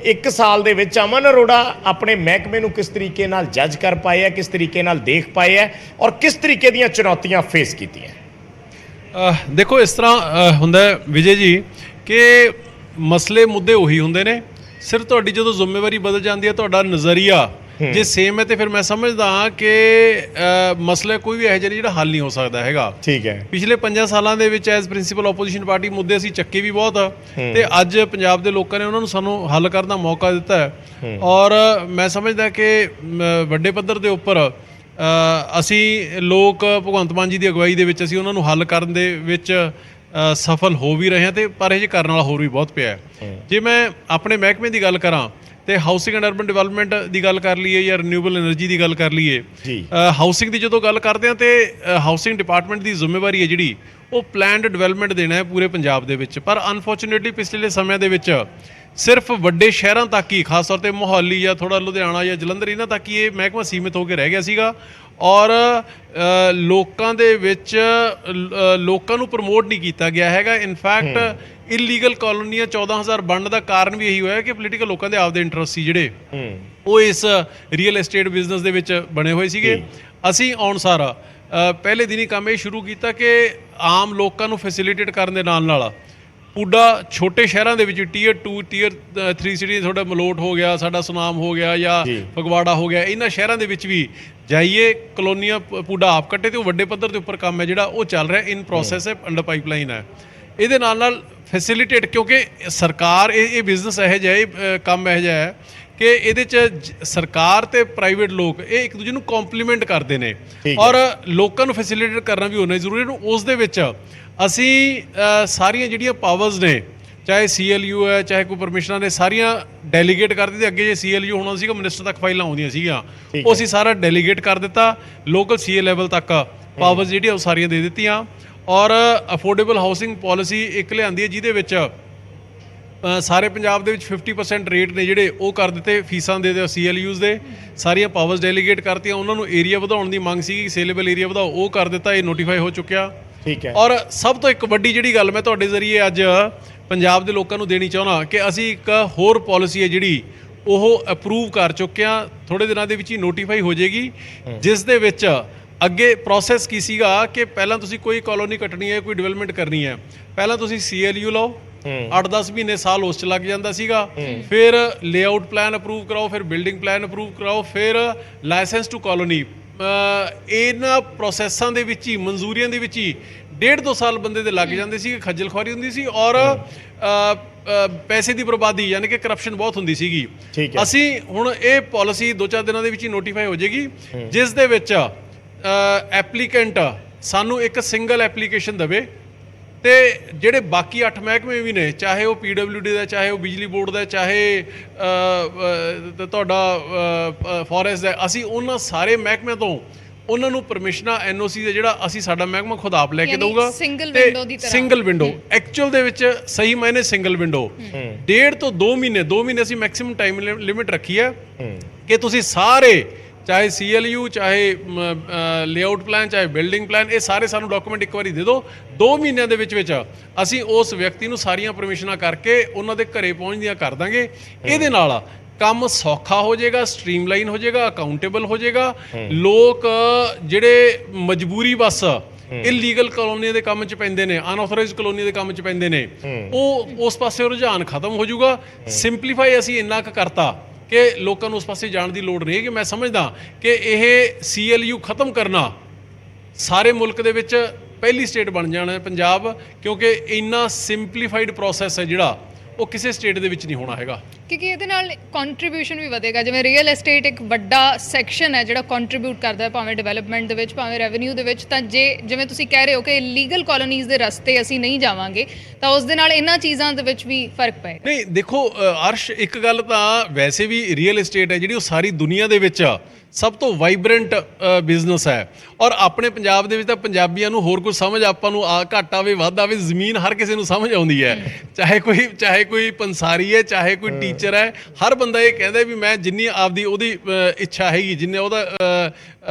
1 ਸਾਲ ਦੇ ਵਿੱਚ ਅਮਨ ਅਰੋੜਾ ਆਪਣੇ ਮਹਿਕਮੇ ਨੂੰ ਕਿਸ ਤਰੀਕੇ ਨਾਲ ਜੱਜ ਕਰ ਪਾਏ ਹੈ, ਕਿਸ ਤਰੀਕੇ ਨਾਲ ਦੇਖ ਪਾਏ ਹੈ ਔਰ ਕਿਸ ਤਰੀਕੇ ਦੀਆਂ ਚੁਣੌਤੀਆਂ ਫੇਸ ਕੀਤੀਆਂ? ਦੇਖੋ ਇਸ ਤਰ੍ਹਾਂ ਹੁੰਦਾ ਵਿਜੇ ਜੀ ਕਿ ਮਸਲੇ ਮੁੱਦੇ ਉਹੀ ਹੁੰਦੇ ਨੇ, ਸਿਰਫ ਤੁਹਾਡੀ ਜਦੋਂ ਜ਼ਿੰਮੇਵਾਰੀ ਬਦਲ ਜਾਂਦੀ ਹੈ, ਤੁਹਾਡਾ ਨਜ਼ਰੀਆ ਜੇ ਸੇਮ ਹੈ ਤੇ ਫਿਰ ਮੈਂ ਸਮਝਦਾ ਹਾਂ ਕਿ ਮਸਲਾ ਕੋਈ ਵੀ ਇਹੋ ਜਿਹਾ ਜਿਹੜਾ ਹੱਲ ਨਹੀਂ ਹੋ ਸਕਦਾ ਹੈਗਾ। ਠੀਕ ਹੈ। ਪਿਛਲੇ 5 ਸਾਲਾਂ ਦੇ ਵਿੱਚ ਐਜ਼ ਪ੍ਰਿੰਸੀਪਲ ਆਪੋਜੀਸ਼ਨ ਪਾਰਟੀ ਮੁੱਦੇ ਅਸੀਂ ਚੱਕੇ ਵੀ ਬਹੁਤ ਤੇ ਅੱਜ ਪੰਜਾਬ ਦੇ ਲੋਕਾਂ ਨੇ ਉਹਨਾਂ ਨੂੰ ਸਾਨੂੰ ਹੱਲ ਕਰਨ ਦਾ ਮੌਕਾ ਦਿੱਤਾ ਹੈ ਔਰ ਮੈਂ ਸਮਝਦਾ ਕਿ ਵੱਡੇ ਪੱਧਰ ਦੇ ਉੱਪਰ ਅਸੀਂ ਲੋਕ ਭਗਵੰਤ ਮਾਨ ਜੀ ਦੀ ਅਗਵਾਈ ਦੇ ਵਿੱਚ ਅਸੀਂ ਉਹਨਾਂ ਨੂੰ ਹੱਲ ਕਰਨ ਦੇ ਵਿੱਚ ਸਫਲ ਹੋ ਵੀ ਰਹੇ ਹਾਂ ਤੇ ਪਰ ਇਹ ਕਰਨ ਵਾਲਾ ਹੋਰ ਵੀ ਬਹੁਤ ਪਿਆ ਹੈ। ਜੇ ਮੈਂ ਆਪਣੇ ਮਹਿਕਮੇ ਦੀ ਗੱਲ ਕਰਾਂ ਤੇ ਹਾਊਸਿੰਗ ਐਂਡ ਅਰਬਨ ਡਿਵੈਲਪਮੈਂਟ ਦੀ ਗੱਲ ਕਰ ਲਈਏ ਜਾਂ ਰੀਨਿਊਏਬਲ એનર્ਜੀ ਦੀ ਗੱਲ ਕਰ ਲਈਏ, ਹਾਊਸਿੰਗ ਦੀ ਜਦੋਂ ਗੱਲ ਕਰਦੇ ਹਾਂ ਤੇ ਹਾਊਸਿੰਗ ਡਿਪਾਰਟਮੈਂਟ ਦੀ ਜ਼ਿੰਮੇਵਾਰੀ ਹੈ ਜਿਹੜੀ ਉਹ ਪਲੈਨਡ ਡਿਵੈਲਪਮੈਂਟ ਦੇਣਾ ਹੈ ਪੂਰੇ ਪੰਜਾਬ ਦੇ ਵਿੱਚ। ਪਰ ਅਨਫੋਰਚੂਨੇਟਲੀ ਪਿਛਲੇ ਸਮੇਂ ਦੇ ਵਿੱਚ ਸਿਰਫ ਵੱਡੇ ਸ਼ਹਿਰਾਂ ਤੱਕ ਹੀ, ਖਾਸ ਤੌਰ ਤੇ ਮੁਹਾਲੀ ਜਾਂ ਥੋੜਾ ਲੁਧਿਆਣਾ ਜਾਂ ਜਲੰਧਰ ਇਹਨਾਂ ਤੱਕ ਹੀ ਇਹ ਮਹਿਕਮਾ ਸੀਮਿਤ ਹੋ ਕੇ ਰਹਿ ਗਿਆ ਸੀਗਾ ਔਰ ਲੋਕਾਂ ਦੇ ਵਿੱਚ ਲੋਕਾਂ ਨੂੰ ਪ੍ਰਮੋਟ ਨਹੀਂ ਕੀਤਾ ਗਿਆ ਹੈਗਾ। ਇਨਫੈਕਟ ਇਲੀਗਲ ਕਾਲੋਨੀਆਂ 14,000 ਬਣਨ ਦਾ ਕਾਰਨ ਵੀ ਇਹੀ ਹੋਇਆ ਕਿ ਪੋਲੀਟੀਕਲ ਲੋਕਾਂ ਦੇ ਆਪਦੇ ਇੰਟਰਸਟ ਸੀ ਜਿਹੜੇ ਉਹ ਇਸ ਰੀਅਲ ਏਸਟੇਟ ਬਿਜ਼ਨਸ ਦੇ ਵਿੱਚ ਬਣੇ ਹੋਏ ਸੀਗੇ। ਅਸੀਂ ਆਉਣ ਸਾਰਾ ਪਹਿਲੇ ਦਿਨ ਹੀ ਕੰਮ ਇਹ ਸ਼ੁਰੂ ਕੀਤਾ ਕਿ ਆਮ ਲੋਕਾਂ ਨੂੰ ਫੈਸਿਲੀਟੇਟ ਕਰਨ ਦੇ ਨਾਲ ਨਾਲ ਪੁੱਡਾ ਛੋਟੇ ਸ਼ਹਿਰਾਂ ਦੇ ਵਿੱਚ ਟੀਅਰ 2 ਟੀਅਰ 3 ਸਿਟੀ, ਤੁਹਾਡਾ ਮਲੋਟ ਹੋ ਗਿਆ, ਸਾਡਾ ਸੁਨਾਮ ਹੋ ਗਿਆ ਜਾਂ ਫਗਵਾੜਾ ਹੋ ਗਿਆ, ਇਹਨਾਂ ਸ਼ਹਿਰਾਂ ਦੇ ਵਿੱਚ ਵੀ ਜਾਈਏ, ਕਲੋਨੀਆਂ ਪੁੱਡਾ ਆਪ ਕੱਟੇ ਤੇ ਉਹ ਵੱਡੇ ਪੱਧਰ ਦੇ ਉੱਪਰ ਕੰਮ ਹੈ ਜਿਹੜਾ ਉਹ ਚੱਲ ਰਿਹਾ, ਇਨ ਪ੍ਰੋਸੈਸ ਹੈ, ਅੰਡਰ ਪਾਈਪਲਾਈਨ ਹੈ। ਇਹਦੇ ਨਾਲ ਨਾਲ ਫੈਸਿਲੀਟੇਟ, ਕਿਉਂਕਿ ਸਰਕਾਰ ਇਹ ਬਿਜ਼ਨਸ ਇਹੋ ਜਿਹਾ, ਇਹ ਕੰਮ ਇਹੋ ਜਿਹਾ ਹੈ ਕਿ ਇਹਦੇ 'ਚ ਸਰਕਾਰ ਤੇ ਪ੍ਰਾਈਵੇਟ ਲੋਕ ਇਹ ਇੱਕ ਦੂਜੇ ਨੂੰ ਕੰਪਲੀਮੈਂਟ ਕਰਦੇ ਨੇ ਔਰ ਲੋਕਾਂ ਨੂੰ ਫੈਸਿਲੀਟੇਟ ਕਰਨਾ ਵੀ ਹੋਣਾ ਜ਼ਰੂਰੀ ਹੈ। ਉਸ ਦੇ ਵਿੱਚ ਅਸੀਂ ਸਾਰੀਆਂ ਜਿਹੜੀਆਂ ਪਾਵਰਸ ਨੇ, ਚਾਹੇ CLU ਹੈ, ਚਾਹੇ ਕੋਈ ਪਰਮਿਸ਼ਨਾਂ ਨੇ, ਸਾਰੀਆਂ ਡੈਲੀਗੇਟ ਕਰ ਦਿੱਤੀ। ਅੱਗੇ ਜੇ CLU ਹੋਣਾ ਸੀਗਾ ਮਿਨਿਸਟਰ ਤੱਕ ਫਾਈਲਾਂ ਆਉਂਦੀਆਂ ਸੀਗੀਆਂ, ਉਹ ਅਸੀਂ ਸਾਰਾ ਡੈਲੀਗੇਟ ਕਰ ਦਿੱਤਾ। ਲੋਕਲ CA ਲੈਵਲ ਤੱਕ ਪਾਵਰਸ ਜਿਹੜੀਆਂ ਉਹ ਸਾਰੀਆਂ ਦੇ ਦਿੱਤੀਆਂ ਔਰ ਅਫੋਰਡੇਬਲ ਹਾਊਸਿੰਗ ਪਾਲਿਸੀ ਇੱਕ ਲਿਆਂਦੀ ਹੈ ਜਿਹਦੇ ਵਿੱਚ ਸਾਰੇ ਪੰਜਾਬ ਦੇ ਵਿੱਚ 50% ਰੇਟ ਨੇ ਜਿਹੜੇ ਉਹ ਕਰ ਦਿੱਤੇ ਫੀਸਾਂ ਦੇ CLUs ਦੇ, ਸਾਰੀਆਂ ਪਾਵਰਸ ਡੈਲੀਗੇਟ ਕਰਤੀਆਂ। ਉਹਨਾਂ ਨੂੰ ਏਰੀਆ ਵਧਾਉਣ ਦੀ ਮੰਗ ਸੀਗੀ, ਸੇਲੇਬਲ ਏਰੀਆ ਵਧਾਓ, ਉਹ ਕਰ ਦਿੱਤਾ, ਇਹ ਨੋਟੀਫਾਈ ਹੋ ਚੁੱਕਿਆ। ਠੀਕ ਹੈ। ਔਰ ਸਭ ਤੋਂ ਇੱਕ ਵੱਡੀ ਜਿਹੜੀ ਗੱਲ ਮੈਂ ਤੁਹਾਡੇ ਜ਼ਰੀਏ ਅੱਜ ਪੰਜਾਬ ਦੇ ਲੋਕਾਂ ਨੂੰ ਦੇਣੀ ਚਾਹੁੰਦਾ ਕਿ ਅਸੀਂ ਇੱਕ ਹੋਰ ਪਾਲਿਸੀ ਹੈ ਜਿਹੜੀ ਉਹ ਅਪਰੂਵ ਕਰ ਚੁੱਕੇ ਹਾਂ, ਥੋੜ੍ਹੇ ਦਿਨਾਂ ਦੇ ਵਿੱਚ ਹੀ ਨੋਟੀਫਾਈ ਹੋ ਜਾਏਗੀ, ਜਿਸ ਦੇ ਵਿੱਚ ਅੱਗੇ ਪ੍ਰੋਸੈਸ ਕੀ ਸੀਗਾ ਕਿ ਪਹਿਲਾਂ ਤੁਸੀਂ ਕੋਈ ਕਾਲੋਨੀ ਕੱਟਣੀ ਹੈ, ਕੋਈ ਡਿਵੈਲਪਮੈਂਟ ਕਰਨੀ ਹੈ, ਪਹਿਲਾਂ ਤੁਸੀਂ CLU ਲਓ, 8-10 ਮਹੀਨੇ ਸਾਲ ਉਸ 'ਚ ਲੱਗ ਜਾਂਦਾ ਸੀਗਾ, ਫਿਰ ਲੇਆਊਟ ਪਲਾਨ ਅਪਰੂਵ ਕਰਾਓ, ਫਿਰ ਬਿਲਡਿੰਗ ਪਲਾਨ ਅਪਰੂਵ ਕਰਾਓ, ਫਿਰ ਲਾਇਸੈਂਸ ਟੂ ਕਾਲੋਨੀ। ਇਹਨਾਂ ਪ੍ਰੋਸੈਸਾਂ ਦੇ ਵਿੱਚ ਹੀ, ਮਨਜ਼ੂਰੀਆਂ ਦੇ ਵਿੱਚ ਹੀ 1.5-2 ਸਾਲ ਬੰਦੇ ਦੇ ਲੱਗ ਜਾਂਦੇ ਸੀ, ਖੱਜਲ ਖੁਆਰੀ ਹੁੰਦੀ ਸੀ ਔਰ ਪੈਸੇ ਦੀ ਬਰਬਾਦੀ ਯਾਨੀ ਕਿ ਕਰਪਸ਼ਨ ਬਹੁਤ ਹੁੰਦੀ ਸੀਗੀ। ਅਸੀਂ ਹੁਣ ਇਹ ਪਾਲਿਸੀ 2-4 ਦਿਨਾਂ ਦੇ ਵਿੱਚ ਹੀ ਨੋਟੀਫਾਈ ਹੋ ਜਾਏਗੀ, ਜਿਸ ਦੇ ਵਿੱਚ ਐਪਲੀਕੈਂਟ ਸਾਨੂੰ ਇੱਕ ਸਿੰਗਲ ਐਪਲੀਕੇਸ਼ਨ ਦੇਵੇ ਤੇ ਜਿਹੜੇ ਬਾਕੀ 8 ਮਹਿਕਮੇ ਵੀ ਨੇ, ਚਾਹੇ ਉਹ PWD ਦਾ, ਚਾਹੇ ਉਹ ਬਿਜਲੀ ਬੋਰਡ ਦਾ, ਚਾਹੇ ਤੁਹਾਡਾ ਫੋਰੈਸਟ ਦਾ, ਅਸੀਂ ਉਹਨਾਂ ਸਾਰੇ ਮਹਿਕਮਿਆਂ ਤੋਂ ਉਹਨਾਂ ਨੂੰ ਪਰਮਿਸ਼ਨਾਂ NOC ਦਾ ਜਿਹੜਾ ਅਸੀਂ ਸਾਡਾ ਮਹਿਕਮਾ ਖੁਦ ਆਪ ਲੈ ਕੇ ਦਊਗਾ। ਸਿੰਗਲ ਵਿੰਡੋ ਐਕਚੁਅਲ ਦੇ ਵਿੱਚ ਸਹੀ ਮਾਇਨੇ ਸਿੰਗਲ ਵਿੰਡੋ 1.5 ਤੋਂ 2 ਮਹੀਨੇ ਅਸੀਂ ਮੈਕਸਿਮਮ ਟਾਈਮ ਲਿਮਿਟ ਰੱਖੀ ਹੈ ਕਿ ਤੁਸੀਂ ਸਾਰੇ, ਚਾਹੇ CLU, ਚਾਹੇ ਲੇਆਊਟ ਪਲਾਨ, ਚਾਹੇ ਬਿਲਡਿੰਗ ਪਲਾਨ, ਇਹ ਸਾਰੇ ਸਾਨੂੰ ਡਾਕੂਮੈਂਟ ਇੱਕ ਵਾਰੀ ਦੇ ਦਿਓ। 2 ਮਹੀਨਿਆਂ ਦੇ ਵਿੱਚ ਅਸੀਂ ਉਸ ਵਿਅਕਤੀ ਨੂੰ ਸਾਰੀਆਂ ਪਰਮਿਸ਼ਨਾਂ ਕਰਕੇ ਉਹਨਾਂ ਦੇ ਘਰੇ ਪਹੁੰਚਦੀਆਂ ਕਰ ਦਾਂਗੇ। ਇਹਦੇ ਨਾਲ ਕੰਮ ਸੌਖਾ ਹੋ ਜਾਏਗਾ, ਸਟ੍ਰੀਮਲਾਈਨ ਹੋ ਜਾਏਗਾ, ਅਕਾਊਂਟੇਬਲ ਹੋ ਜਾਏਗਾ। ਲੋਕ ਜਿਹੜੇ ਮਜਬੂਰੀ ਬਸ ਇਲੀਗਲ ਕਲੋਨੀਆਂ ਦੇ ਕੰਮ 'ਚ ਪੈਂਦੇ ਨੇ, ਅਨਆਥੋਰਾਈਜ਼ਡ ਕਲੋਨੀ ਦੇ ਕੰਮ 'ਚ ਪੈਂਦੇ ਨੇ, ਉਹ ਉਸ ਪਾਸੇ ਰੁਝਾਨ ਖਤਮ ਹੋ ਜਾਊਗਾ। ਸਿੰਪਲੀਫਾਈ ਅਸੀਂ ਇੰਨਾ ਕੁ ਕਰਤਾ ਕਿ ਲੋਕਾਂ ਨੂੰ ਉਸ ਪਾਸੇ ਜਾਣ ਦੀ ਲੋੜ ਨਹੀਂ ਹੈ। ਕਿ ਮੈਂ ਸਮਝਦਾ ਕਿ ਇਹ CLU ਖਤਮ ਕਰਨਾ ਸਾਰੇ ਮੁਲਕ ਦੇ ਵਿੱਚ ਪਹਿਲੀ ਸਟੇਟ ਬਣ ਜਾਣਾ ਹੈ ਪੰਜਾਬ, ਕਿਉਂਕਿ ਇੰਨਾ ਸਿੰਪਲੀਫਾਈਡ ਪ੍ਰੋਸੈਸ ਹੈ ਜਿਹੜਾ ਉਹ ਕਿਸੇ ਸਟੇਟ ਦੇ ਵਿੱਚ ਨਹੀਂ ਹੋਣਾ ਹੈਗਾ। ਕਿਉਂਕਿ ਇਹਦੇ ਨਾਲ ਕੰਟਰੀਬਿਊਸ਼ਨ ਵੀ ਵਧੇਗਾ। ਜਿਵੇਂ ਰੀਅਲ ਏਸਟੇਟ ਇੱਕ ਵੱਡਾ ਸੈਕਸ਼ਨ ਹੈ ਜਿਹੜਾ ਕੰਟਰੀਬਿਊਟ ਕਰਦਾ ਹੈ ਭਾਵੇਂ ਡਿਵੈਲਪਮੈਂਟ ਦੇ ਵਿੱਚ, ਭਾਵੇਂ ਰੈਵਨਿਊ ਦੇ ਵਿੱਚ। ਤਾਂ ਜਿਵੇਂ ਤੁਸੀਂ ਕਹਿ ਰਹੇ ਹੋ ਕਿ ਇਲੀਗਲ ਕਾਲੋਨੀਜ਼ ਦੇ ਰਸਤੇ ਅਸੀਂ ਨਹੀਂ ਜਾਵਾਂਗੇ ਤਾਂ ਉਸ ਦੇ ਨਾਲ ਇਹਨਾਂ ਚੀਜ਼ਾਂ ਦੇ ਵਿੱਚ ਵੀ ਫਰਕ ਪਏਗਾ। ਨਹੀਂ ਦੇਖੋ ਅਰਸ਼, ਇੱਕ ਗੱਲ ਤਾਂ ਵੈਸੇ ਵੀ ਰੀਅਲ ਏਸਟੇਟ ਹੈ ਜਿਹੜੀ ਉਹ ਸਾਰੀ ਦੁਨੀਆ ਦੇ ਵਿੱਚ ਸਭ ਤੋਂ ਵਾਈਬਰੈਂਟ ਬਿਜ਼ਨਸ ਹੈ ਔਰ ਆਪਣੇ ਪੰਜਾਬ ਦੇ ਵਿੱਚ ਤਾਂ ਪੰਜਾਬੀਆਂ ਨੂੰ ਹੋਰ ਕੁਝ ਸਮਝ ਆਪਾਂ ਨੂੰ ਘੱਟ ਆਵੇ ਵੱਧ ਆਵੇ, ਜ਼ਮੀਨ ਹਰ ਕਿਸੇ ਨੂੰ ਸਮਝ ਆਉਂਦੀ ਹੈ। ਚਾਹੇ ਕੋਈ ਪੰਸਾਰੀ ਹੈ, ਚਾਹੇ ਕੋਈ ਟੀਚਰ ਹੈ, ਹਰ ਬੰਦਾ ਇਹ ਕਹਿੰਦਾ ਵੀ ਮੈਂ ਜਿੰਨੀ ਆਪਦੀ ਉਹਦੀ ਇੱਛਾ ਹੈਗੀ, ਜਿੰਨੇ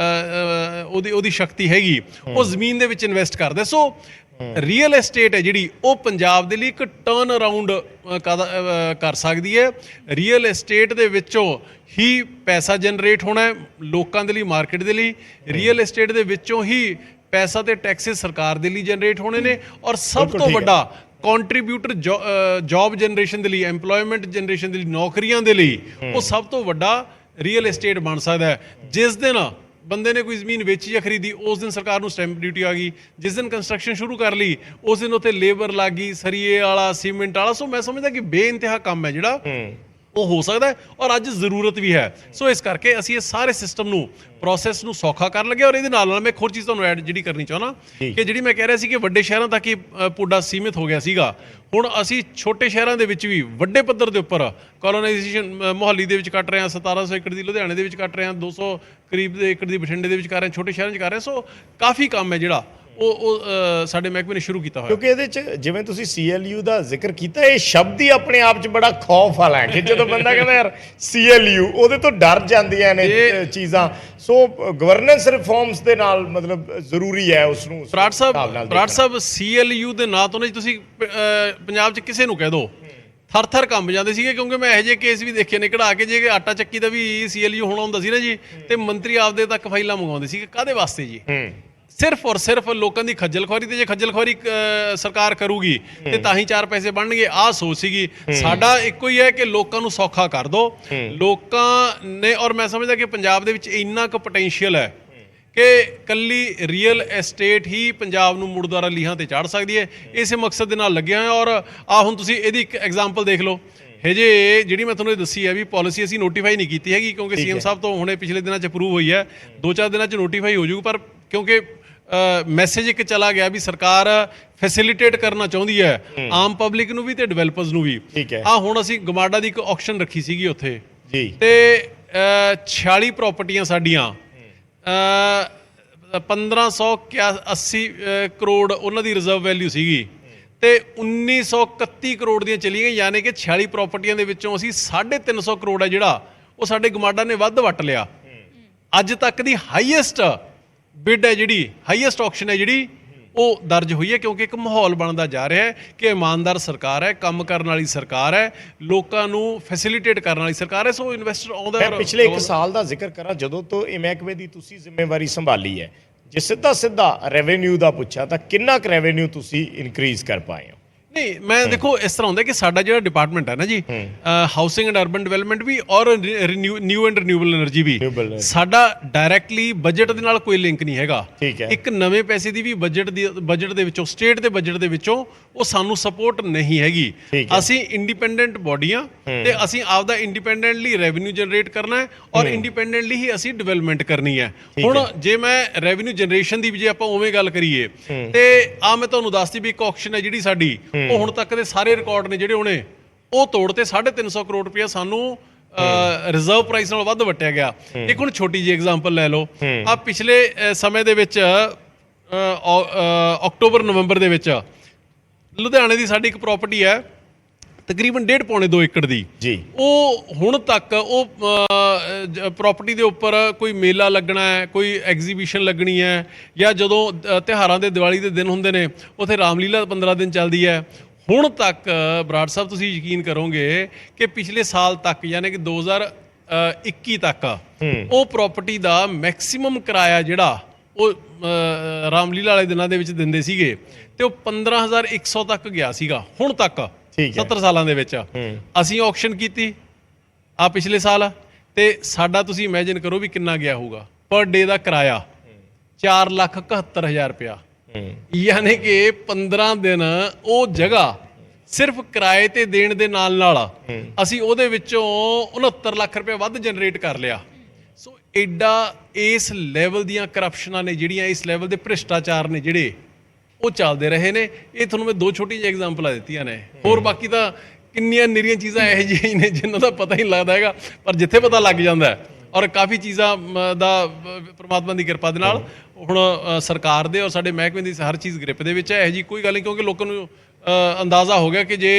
ਉਹਦੀ ਸ਼ਕਤੀ ਹੈਗੀ, ਉਹ ਜ਼ਮੀਨ ਦੇ ਵਿੱਚ ਇਨਵੈਸਟ ਕਰਦਾ। ਸੋ ਰੀਅਲ ਏਸਟੇਟ ਹੈ ਜਿਹੜੀ ਉਹ ਪੰਜਾਬ ਦੇ ਲਈ ਇੱਕ ਟਰਨ ਅਰਾਊਂਡ ਕਰ ਸਕਦੀ ਹੈ। ਰੀਅਲ ਏਸਟੇਟ ਦੇ ਵਿੱਚੋਂ ਹੀ ਪੈਸਾ ਜਨਰੇਟ ਹੋਣਾ ਹੈ ਲੋਕਾਂ ਦੇ ਲਈ, ਮਾਰਕੀਟ ਦੇ ਲਈ। ਰੀਅਲ ਏਸਟੇਟ ਦੇ ਵਿੱਚੋਂ ਹੀ ਪੈਸਾ ਤੇ ਟੈਕਸਿਸ ਸਰਕਾਰ ਦੇ ਲਈ ਜਨਰੇਟ ਹੋਣੇ ਨੇ। ਔਰ ਸਭ ਤੋਂ ਵੱਡਾ ਕੰਟਰੀਬਿਊਟਰ ਜੌਬ ਜਨਰੇਸ਼ਨ ਦੇ ਲਈ, ਐਮਪਲੋਇਮੈਂਟ ਜਨਰੇਸ਼ਨ ਦੇ ਲਈ, ਨੌਕਰੀਆਂ ਦੇ ਲਈ ਉਹ ਸਭ ਤੋਂ ਵੱਡਾ ਰੀਅਲ ਏਸਟੇਟ ਬਣ ਸਕਦਾ ਹੈ। ਜਿਸ ਦਿਨ ਬੰਦੇ ਨੇ ਕੋਈ ਜ਼ਮੀਨ ਵੇਚੀ ਜਾਂ ਖਰੀਦੀ ਉਸ ਦਿਨ ਸਰਕਾਰ ਨੂੰ ਸਟੈਂਪ ਡਿਊਟੀ ਆ ਗਈ। ਜਿਸ ਦਿਨ ਕੰਸਟਰਕਸ਼ਨ ਸ਼ੁਰੂ ਕਰ ਲਈ ਉਸ ਦਿਨ ਉੱਥੇ ਲੇਬਰ ਲੱਗ ਗਈ, ਸਰੀਏ ਵਾਲਾ, ਸੀਮੈਂਟ ਵਾਲਾ। ਸੋ ਮੈਂ ਸਮਝਦਾ ਕਿ ਬੇਇੰਤਹਾ ਕੰਮ ਹੈ ਜਿਹੜਾ ਉਹ ਹੋ ਸਕਦਾ ਹੈ ਔਰ ਅੱਜ ਜ਼ਰੂਰਤ ਵੀ ਹੈ। ਸੋ ਇਸ ਕਰਕੇ ਅਸੀਂ ਇਹ ਸਾਰੇ ਸਿਸਟਮ ਨੂੰ, ਪ੍ਰੋਸੈਸ ਨੂੰ ਸੌਖਾ ਕਰਨ ਲੱਗੇ। ਔਰ ਇਹਦੇ ਨਾਲ ਨਾਲ ਮੈਂ ਇੱਕ ਹੋਰ ਚੀਜ਼ ਤੁਹਾਨੂੰ ਐਡ ਜਿਹੜੀ ਕਰਨੀ ਚਾਹੁੰਦਾ ਕਿ ਜਿਹੜੀ ਮੈਂ ਕਹਿ ਰਿਹਾ ਸੀ ਕਿ ਵੱਡੇ ਸ਼ਹਿਰਾਂ ਤੱਕ ਹੀ ਪੁੱਡਾ ਸੀਮਿਤ ਹੋ ਗਿਆ ਸੀਗਾ, ਹੁਣ ਅਸੀਂ ਛੋਟੇ ਸ਼ਹਿਰਾਂ ਦੇ ਵਿੱਚ ਵੀ ਵੱਡੇ ਪੱਧਰ ਦੇ ਉੱਪਰ ਕੋਲੋਨਾਈਜੇਸ਼ਨ ਮੁਹਾਲੀ ਦੇ ਵਿੱਚ ਕੱਟ ਰਹੇ ਹਾਂ, 1700 ਏਕੜ ਦੀ ਲੁਧਿਆਣੇ ਦੇ ਵਿੱਚ ਕੱਟ ਰਹੇ ਹਾਂ, 200 ਕਰੀਬ ਦੇ ਏਕੜ ਦੀ ਬਠਿੰਡੇ ਦੇ ਵਿੱਚ ਕਰ ਰਹੇ ਹਾਂ, ਛੋਟੇ ਸ਼ਹਿਰਾਂ 'ਚ ਕਰ ਰਹੇ ਹਾਂ। ਸੋ ਕਾਫੀ ਕੰਮ ਹੈ ਜਿਹੜਾ ਉਹ ਸਾਡੇ ਮਹਿਕਮੇ ਨੇ ਸ਼ੁਰੂ ਕੀਤਾ ਹੋਇਆ। ਕਿਉਂਕਿ ਇਹਦੇ 'ਚ ਜਿਵੇਂ ਤੁਸੀਂ CLU ਦਾ ਜ਼ਿਕਰ ਕੀਤਾ, ਇਹ ਸ਼ਬਦ ਹੀ ਆਪਣੇ ਆਪ 'ਚ ਬੜਾ ਖੌਫ ਵਾਲਾ ਹੈ ਕਿ ਜਦੋਂ ਬੰਦਾ ਕਹਿੰਦਾ ਯਾਰ CLU, ਉਹਦੇ ਤੋਂ ਡਰ ਜਾਂਦੀਆਂ ਨੇ ਚੀਜ਼ਾਂ। ਸੋ ਗਵਰਨੈਂਸ ਰਿਫਾਰਮਸ ਦੇ ਨਾਲ ਮਤਲਬ ਜ਼ਰੂਰੀ ਹੈ ਉਸ ਨੂੰ। ਬਰਾੜ ਸਾਹਿਬ CLU ਦੇ ਨਾਂ ਤੋਂ ਨਹੀਂ, ਤੁਸੀਂ ਪੰਜਾਬ 'ਚ ਕਿਸੇ ਨੂੰ ਕਹਿ ਦਿਓ ਥਰ ਕੰਬ ਜਾਂਦੇ ਸੀਗੇ। ਕਿਉਂਕਿ ਮੈਂ ਇਹੋ ਜਿਹੇ ਕੇਸ ਵੀ ਦੇਖੇ ਨੇ ਕਢਾ ਕੇ, ਜੇ ਆਟਾ ਚੱਕੀ ਦਾ ਵੀ CLU ਹੋਣਾ ਹੁੰਦਾ ਸੀ ਨਾ ਜੀ, ਤੇ ਮੰਤਰੀ ਆਪਦੇ ਤੱਕ ਫਾਈਲਾਂ ਮੰਗਵਾਉਂਦੇ ਸੀਗੇ। ਕਾਹਦੇ ਵਾਸਤੇ ਜੀ? ਸਿਰਫ ਔਰ ਸਿਰਫ ਲੋਕਾਂ ਦੀ ਖੱਜਲ ਖੁਆਰੀ। ਤੇ ਜੇ ਖੱਜਲ ਖੁਆਰੀ ਸਰਕਾਰ ਕਰੂਗੀ ਤੇ ਤਾਂ ਹੀ 4 ਪੈਸੇ ਬਣਨਗੇ, ਆਹ ਸੋਚ ਸੀਗੀ। ਸਾਡਾ ਇੱਕੋ ਹੀ ਹੈ ਕਿ ਲੋਕਾਂ ਨੂੰ ਸੌਖਾ ਕਰ ਦੋ। ਲੋਕਾਂ ਨੇ, ਔਰ ਮੈਂ ਸਮਝਦਾ ਕਿ ਪੰਜਾਬ ਦੇ ਵਿੱਚ ਇੰਨਾ ਕੁ ਪੋਟੈਂਸ਼ੀਅਲ ਹੈ ਕਿ ਕੱਲੀ ਰੀਅਲ ਐਸਟੇਟ ਹੀ ਪੰਜਾਬ ਨੂੰ ਮੁੜ ਦੁਆਰਾ ਲੀਹਾਂ ਤੇ ਚਾੜ ਸਕਦੀ ਹੈ। ਇਸੇ ਮਕਸਦ ਦੇ ਨਾਲ ਲੱਗਿਆ ਹੋਇਆ। ਔਰ ਆ ਹੁਣ ਤੁਸੀਂ ਇਹਦੀ ਇੱਕ ਐਗਜ਼ਾਮਪਲ ਦੇਖ ਲਓ। ਹਜੇ ਜਿਹੜੀ ਮੈਂ ਤੁਹਾਨੂੰ ਇਹ ਦੱਸੀ ਹੈ ਵੀ ਪਾਲਿਸੀ ਅਸੀਂ ਨੋਟੀਫਾਈ ਨਹੀਂ ਕੀਤੀ ਹੈਗੀ, ਕਿਉਂਕਿ CM ਸਾਹਿਬ ਤੋਂ ਹੁਣੇ ਪਿਛਲੇ ਦਿਨਾਂ 'ਚ ਅਪਰੂਵ ਹੋਈ ਹੈ। 2-4 ਦਿਨਾਂ 'ਚ ਨੋਟੀਫਾਈ ਹੋ ਜੂਗੀ। ਪਰ ਕਿਉਂਕਿ ਮੈਸੇਜ ਇੱਕ ਚਲਾ ਗਿਆ ਵੀ ਸਰਕਾਰ ਫੈਸਿਲਿਟੇਟ ਕਰਨਾ ਚਾਹੁੰਦੀ ਹੈ ਆਮ ਪਬਲਿਕ ਨੂੰ ਵੀ ਤੇ ਡਿਵੈਲਪਰਸ ਨੂੰ ਵੀ। ਆ ਹੁਣ ਅਸੀਂ ਗਮਾਡਾ ਦੀ ਇੱਕ ਆਕਸ਼ਨ ਰੱਖੀ ਸੀਗੀ ਉੱਥੇ ਜੀ, ਤੇ 46 ਪ੍ਰਾਪਰਟੀਆਂ ਸਾਡੀਆਂ 1580 ਕਰੋੜ ਉਹਨਾਂ ਦੀ ਰਿਜ਼ਰਵ ਵੈਲਿਊ ਸੀਗੀ, ਤੇ 1931 ਕਰੋੜ ਦੀਆਂ ਚਲੀ ਗਈਆਂ। ਯਾਨੀ ਕਿ 46 ਪ੍ਰਾਪਰਟੀਆਂ ਦੇ ਵਿੱਚੋਂ ਅਸੀਂ 350 ਕਰੋੜ ਹੈ ਜਿਹੜਾ ਉਹ ਸਾਡੇ ਗਮਾਡਾ ਨੇ ਵੱਧ ਵੱਟ ਲਿਆ। ਅੱਜ ਤੱਕ ਦੀ ਹਾਈਐਸਟ ਬਿਡ ਹੈ ਜਿਹੜੀ, ਹਾਈਐਸਟ ਆਕਸ਼ਨ ਹੈ ਜਿਹੜੀ ਉਹ ਦਰਜ ਹੋਈ ਹੈ। ਕਿਉਂਕਿ ਇੱਕ ਮਾਹੌਲ ਬਣਦਾ ਜਾ ਰਿਹਾ ਹੈ ਕਿ ਇਮਾਨਦਾਰ ਸਰਕਾਰ ਹੈ, ਕੰਮ ਕਰਨ ਵਾਲੀ ਸਰਕਾਰ ਹੈ, ਲੋਕਾਂ ਨੂੰ ਫੈਸਿਲਿਟੇਟ ਕਰਨ ਵਾਲੀ ਸਰਕਾਰ ਹੈ। ਸੋ ਇਨਵੈਸਟਰ ਆਉਂਦਾ। ਮੈਂ ਪਿਛਲੇ 1 ਸਾਲ ਦਾ ਜ਼ਿਕਰ ਕਰਾਂ, ਜਦੋਂ ਤੋਂ ਇਹ ਮਹਿਕਮੇ ਦੀ ਤੁਸੀਂ ਜ਼ਿੰਮੇਵਾਰੀ ਸੰਭਾਲੀ ਹੈ, ਜੇ ਸਿੱਧਾ ਰੈਵਨਿਊ ਦਾ ਪੁੱਛਾਂ ਤਾਂ ਕਿੰਨਾ ਕੁ ਰੈਵਨਿਊ ਤੁਸੀਂ ਇਨਕਰੀਜ਼ ਕਰ ਪਾਏ ਹੋ? ਨਹੀਂ, ਮੈਂ ਦੇਖੋ ਇਸ ਤਰ੍ਹਾਂ ਹੁੰਦਾ ਕਿ ਸਾਡਾ ਜਿਹੜਾ ਡਿਪਾਰਟਮੈਂਟ ਹੈ ਨਾ ਜੀ, ਹਾਊਸਿੰਗ ਐਂਡ ਅਰਬਨ ਡਿਵੈਲਪਮੈਂਟ ਵੀ ਔਰ ਨਿਊ ਐਂਡ ਰਿਨਿਊਏਬਲ એનર્ਜੀ ਵੀ, ਸਾਡਾ ਡਾਇਰੈਕਟਲੀ ਬਜਟ ਦੇ ਨਾਲ ਕੋਈ ਲਿੰਕ ਨਹੀਂ ਹੈਗਾ। ਇੱਕ ਨਵੇਂ ਪੈਸੇ ਦੀ ਵੀ ਬਜਟ ਦੇ ਵਿੱਚੋਂ, ਸਟੇਟ ਦੇ ਬਜਟ ਦੇ ਵਿੱਚੋਂ ਉਹ ਸਾਨੂੰ ਸਪੋਰਟ ਨਹੀਂ ਹੈਗੀ। ਅਸੀਂ ਇੰਡੀਪੈਂਡੈਂਟ ਬੋਡੀ ਆ ਤੇ ਅਸੀਂ ਆਪਦਾ ਇੰਡੀਪੈਂਡੈਂਟਲੀ ਰੈਵਨਿਊ ਜਨਰੇਟ ਕਰਨਾ ਹੈ ਔਰ ਇੰਡੀਪੈਂਡੈਂਟਲੀ ਹੀ ਅਸੀਂ ਡਿਵੈਲਪਮੈਂਟ ਕਰਨੀ ਹੈ। ਹੁਣ ਜੇ ਮੈਂ ਰੈਵਨਿਊ ਜਨਰੇਸ਼ਨ ਦੀ ਵੀ ਜੇ ਆਪਾਂ ਉਵੇਂ ਗੱਲ ਕਰੀਏ ਤੇ ਆ ਮੈਂ ਤੁਹਾਨੂੰ ਦੱਸਦੀ ਵੀ ਇੱਕ ਆਕਸ਼ਨ ਹੈ ਜਿਹੜੀ ਸਾਡੀ, ਉਹ ਹੁਣ ਤੱਕ ਦੇ ਸਾਰੇ ਰਿਕਾਰਡ ਨੇ ਜਿਹੜੇ ਉਹਨੇ ਉਹ ਤੋੜ ਤੇ 350 ਕਰੋੜ ਰੁਪਇਆ ਸਾਨੂੰ ਰਿਜ਼ਰਵ ਪ੍ਰਾਈਸ ਨਾਲ ਵੱਧ ਵਟਿਆ ਗਿਆ। ਇੱਕ ਹੁਣ ਛੋਟੀ ਜਿਹੀ ਐਗਜ਼ਾਮਪਲ ਲੈ ਲਓ। ਆ ਪਿਛਲੇ ਸਮੇਂ ਦੇ ਵਿੱਚ ਅਕਤੂਬਰ-ਨਵੰਬਰ ਦੇ ਵਿੱਚ ਲੁਧਿਆਣੇ ਦੀ ਸਾਡੀ ਇੱਕ ਪ੍ਰਾਪਰਟੀ ਹੈ ਤਕਰੀਬਨ 1.5-2 ਏਕੜ ਦੀ ਜੀ। ਉਹ ਹੁਣ ਤੱਕ ਉਹ ਪ੍ਰਾਪਰਟੀ ਦੇ ਉੱਪਰ ਕੋਈ ਮੇਲਾ ਲੱਗਣਾ ਹੈ, ਕੋਈ ਐਗਜ਼ੀਬਿਸ਼ਨ ਲੱਗਣੀ ਹੈ, ਜਾਂ ਜਦੋਂ ਤਿਉਹਾਰਾਂ ਦੇ, ਦੀਵਾਲੀ ਦੇ ਦਿਨ ਹੁੰਦੇ ਨੇ ਉੱਥੇ ਰਾਮਲੀਲਾ 15 ਦਿਨ ਚੱਲਦੀ ਹੈ। ਹੁਣ ਤੱਕ ਬਰਾੜ ਸਾਹਿਬ ਤੁਸੀਂ ਯਕੀਨ ਕਰੋਗੇ ਕਿ ਪਿਛਲੇ ਸਾਲ ਤੱਕ ਯਾਨੀ ਕਿ 2021 ਤੱਕ ਉਹ ਪ੍ਰਾਪਰਟੀ ਦਾ ਮੈਕਸਿਮਮ ਕਿਰਾਇਆ ਜਿਹੜਾ ਉਹ ਰਾਮਲੀਲਾ ਵਾਲੇ ਦਿਨਾਂ ਦੇ ਵਿੱਚ ਦਿੰਦੇ ਸੀਗੇ ਤੇ ਉਹ 15,100 ਤੱਕ ਗਿਆ ਸੀਗਾ ਹੁਣ ਤੱਕ 70 ਸਾਲਾਂ ਦੇ ਵਿੱਚ। ਅਸੀਂ ਆਕਸ਼ਨ ਕੀਤੀ ਆ ਪਿਛਲੇ ਸਾਲ, ਤੇ ਸਾਡਾ ਤੁਸੀਂ ਇਮੇਜਿਨ ਕਰੋ ਵੀ ਕਿੰਨਾ ਗਿਆ ਹੋਊਗਾ ਪਰ ਡੇ ਦਾ ਕਿਰਾਇਆ, 4,71,000 ਰੁਪਇਆ। ਯਾਨੀ ਕਿ 15 ਦਿਨ ਉਹ ਜਗ੍ਹਾ ਸਿਰਫ ਕਿਰਾਏ ਤੇ ਦੇਣ ਦੇ ਨਾਲ ਨਾਲ ਅਸੀਂ ਉਹਦੇ ਵਿੱਚੋਂ 69 ਲੱਖ ਰੁਪਏ ਵੱਧ ਜਨਰੇਟ ਕਰ ਲਿਆ। ਸੋ ਐਡਾ ਇਸ ਲੈਵਲ ਦੀਆਂ ਕਰਪਸ਼ਨਾਂ ਨੇ ਜਿਹੜੀਆਂ, ਇਸ ਲੈਵਲ ਦੇ ਭ੍ਰਿਸ਼ਟਾਚਾਰ ਨੇ ਜਿਹੜੇ ਉਹ ਚੱਲਦੇ ਰਹੇ ਨੇ। ਇਹ ਤੁਹਾਨੂੰ ਮੈਂ 2 ਛੋਟੀ ਜਿਹੀ ਐਗਜ਼ਾਮਪਲਾਂ ਦਿੱਤੀਆਂ ਨੇ, ਹੋਰ ਬਾਕੀ ਤਾਂ ਕਿੰਨੀਆਂ ਨਿਰੀਆਂ ਚੀਜ਼ਾਂ ਇਹੋ ਜਿਹੀਆਂ ਨੇ ਜਿਨ੍ਹਾਂ ਦਾ ਪਤਾ ਹੀ ਨਹੀਂ ਲੱਗਦਾ ਹੈਗਾ, ਪਰ ਜਿੱਥੇ ਪਤਾ ਲੱਗ ਜਾਂਦਾ ਔਰ ਕਾਫੀ ਚੀਜ਼ਾਂ ਦਾ ਪ੍ਰਮਾਤਮਾ ਦੀ ਕਿਰਪਾ ਦੇ ਨਾਲ ਹੁਣ ਸਰਕਾਰ ਦੇ ਔਰ ਸਾਡੇ ਮਹਿਕਮੇ ਦੀ ਹਰ ਚੀਜ਼ ਗ੍ਰਿਪ ਦੇ ਵਿੱਚ ਹੈ। ਇਹੋ ਜਿਹੀ ਕੋਈ ਗੱਲ ਨਹੀਂ, ਕਿਉਂਕਿ ਲੋਕਾਂ ਨੂੰ ਅੰਦਾਜ਼ਾ ਹੋ ਗਿਆ ਕਿ ਜੇ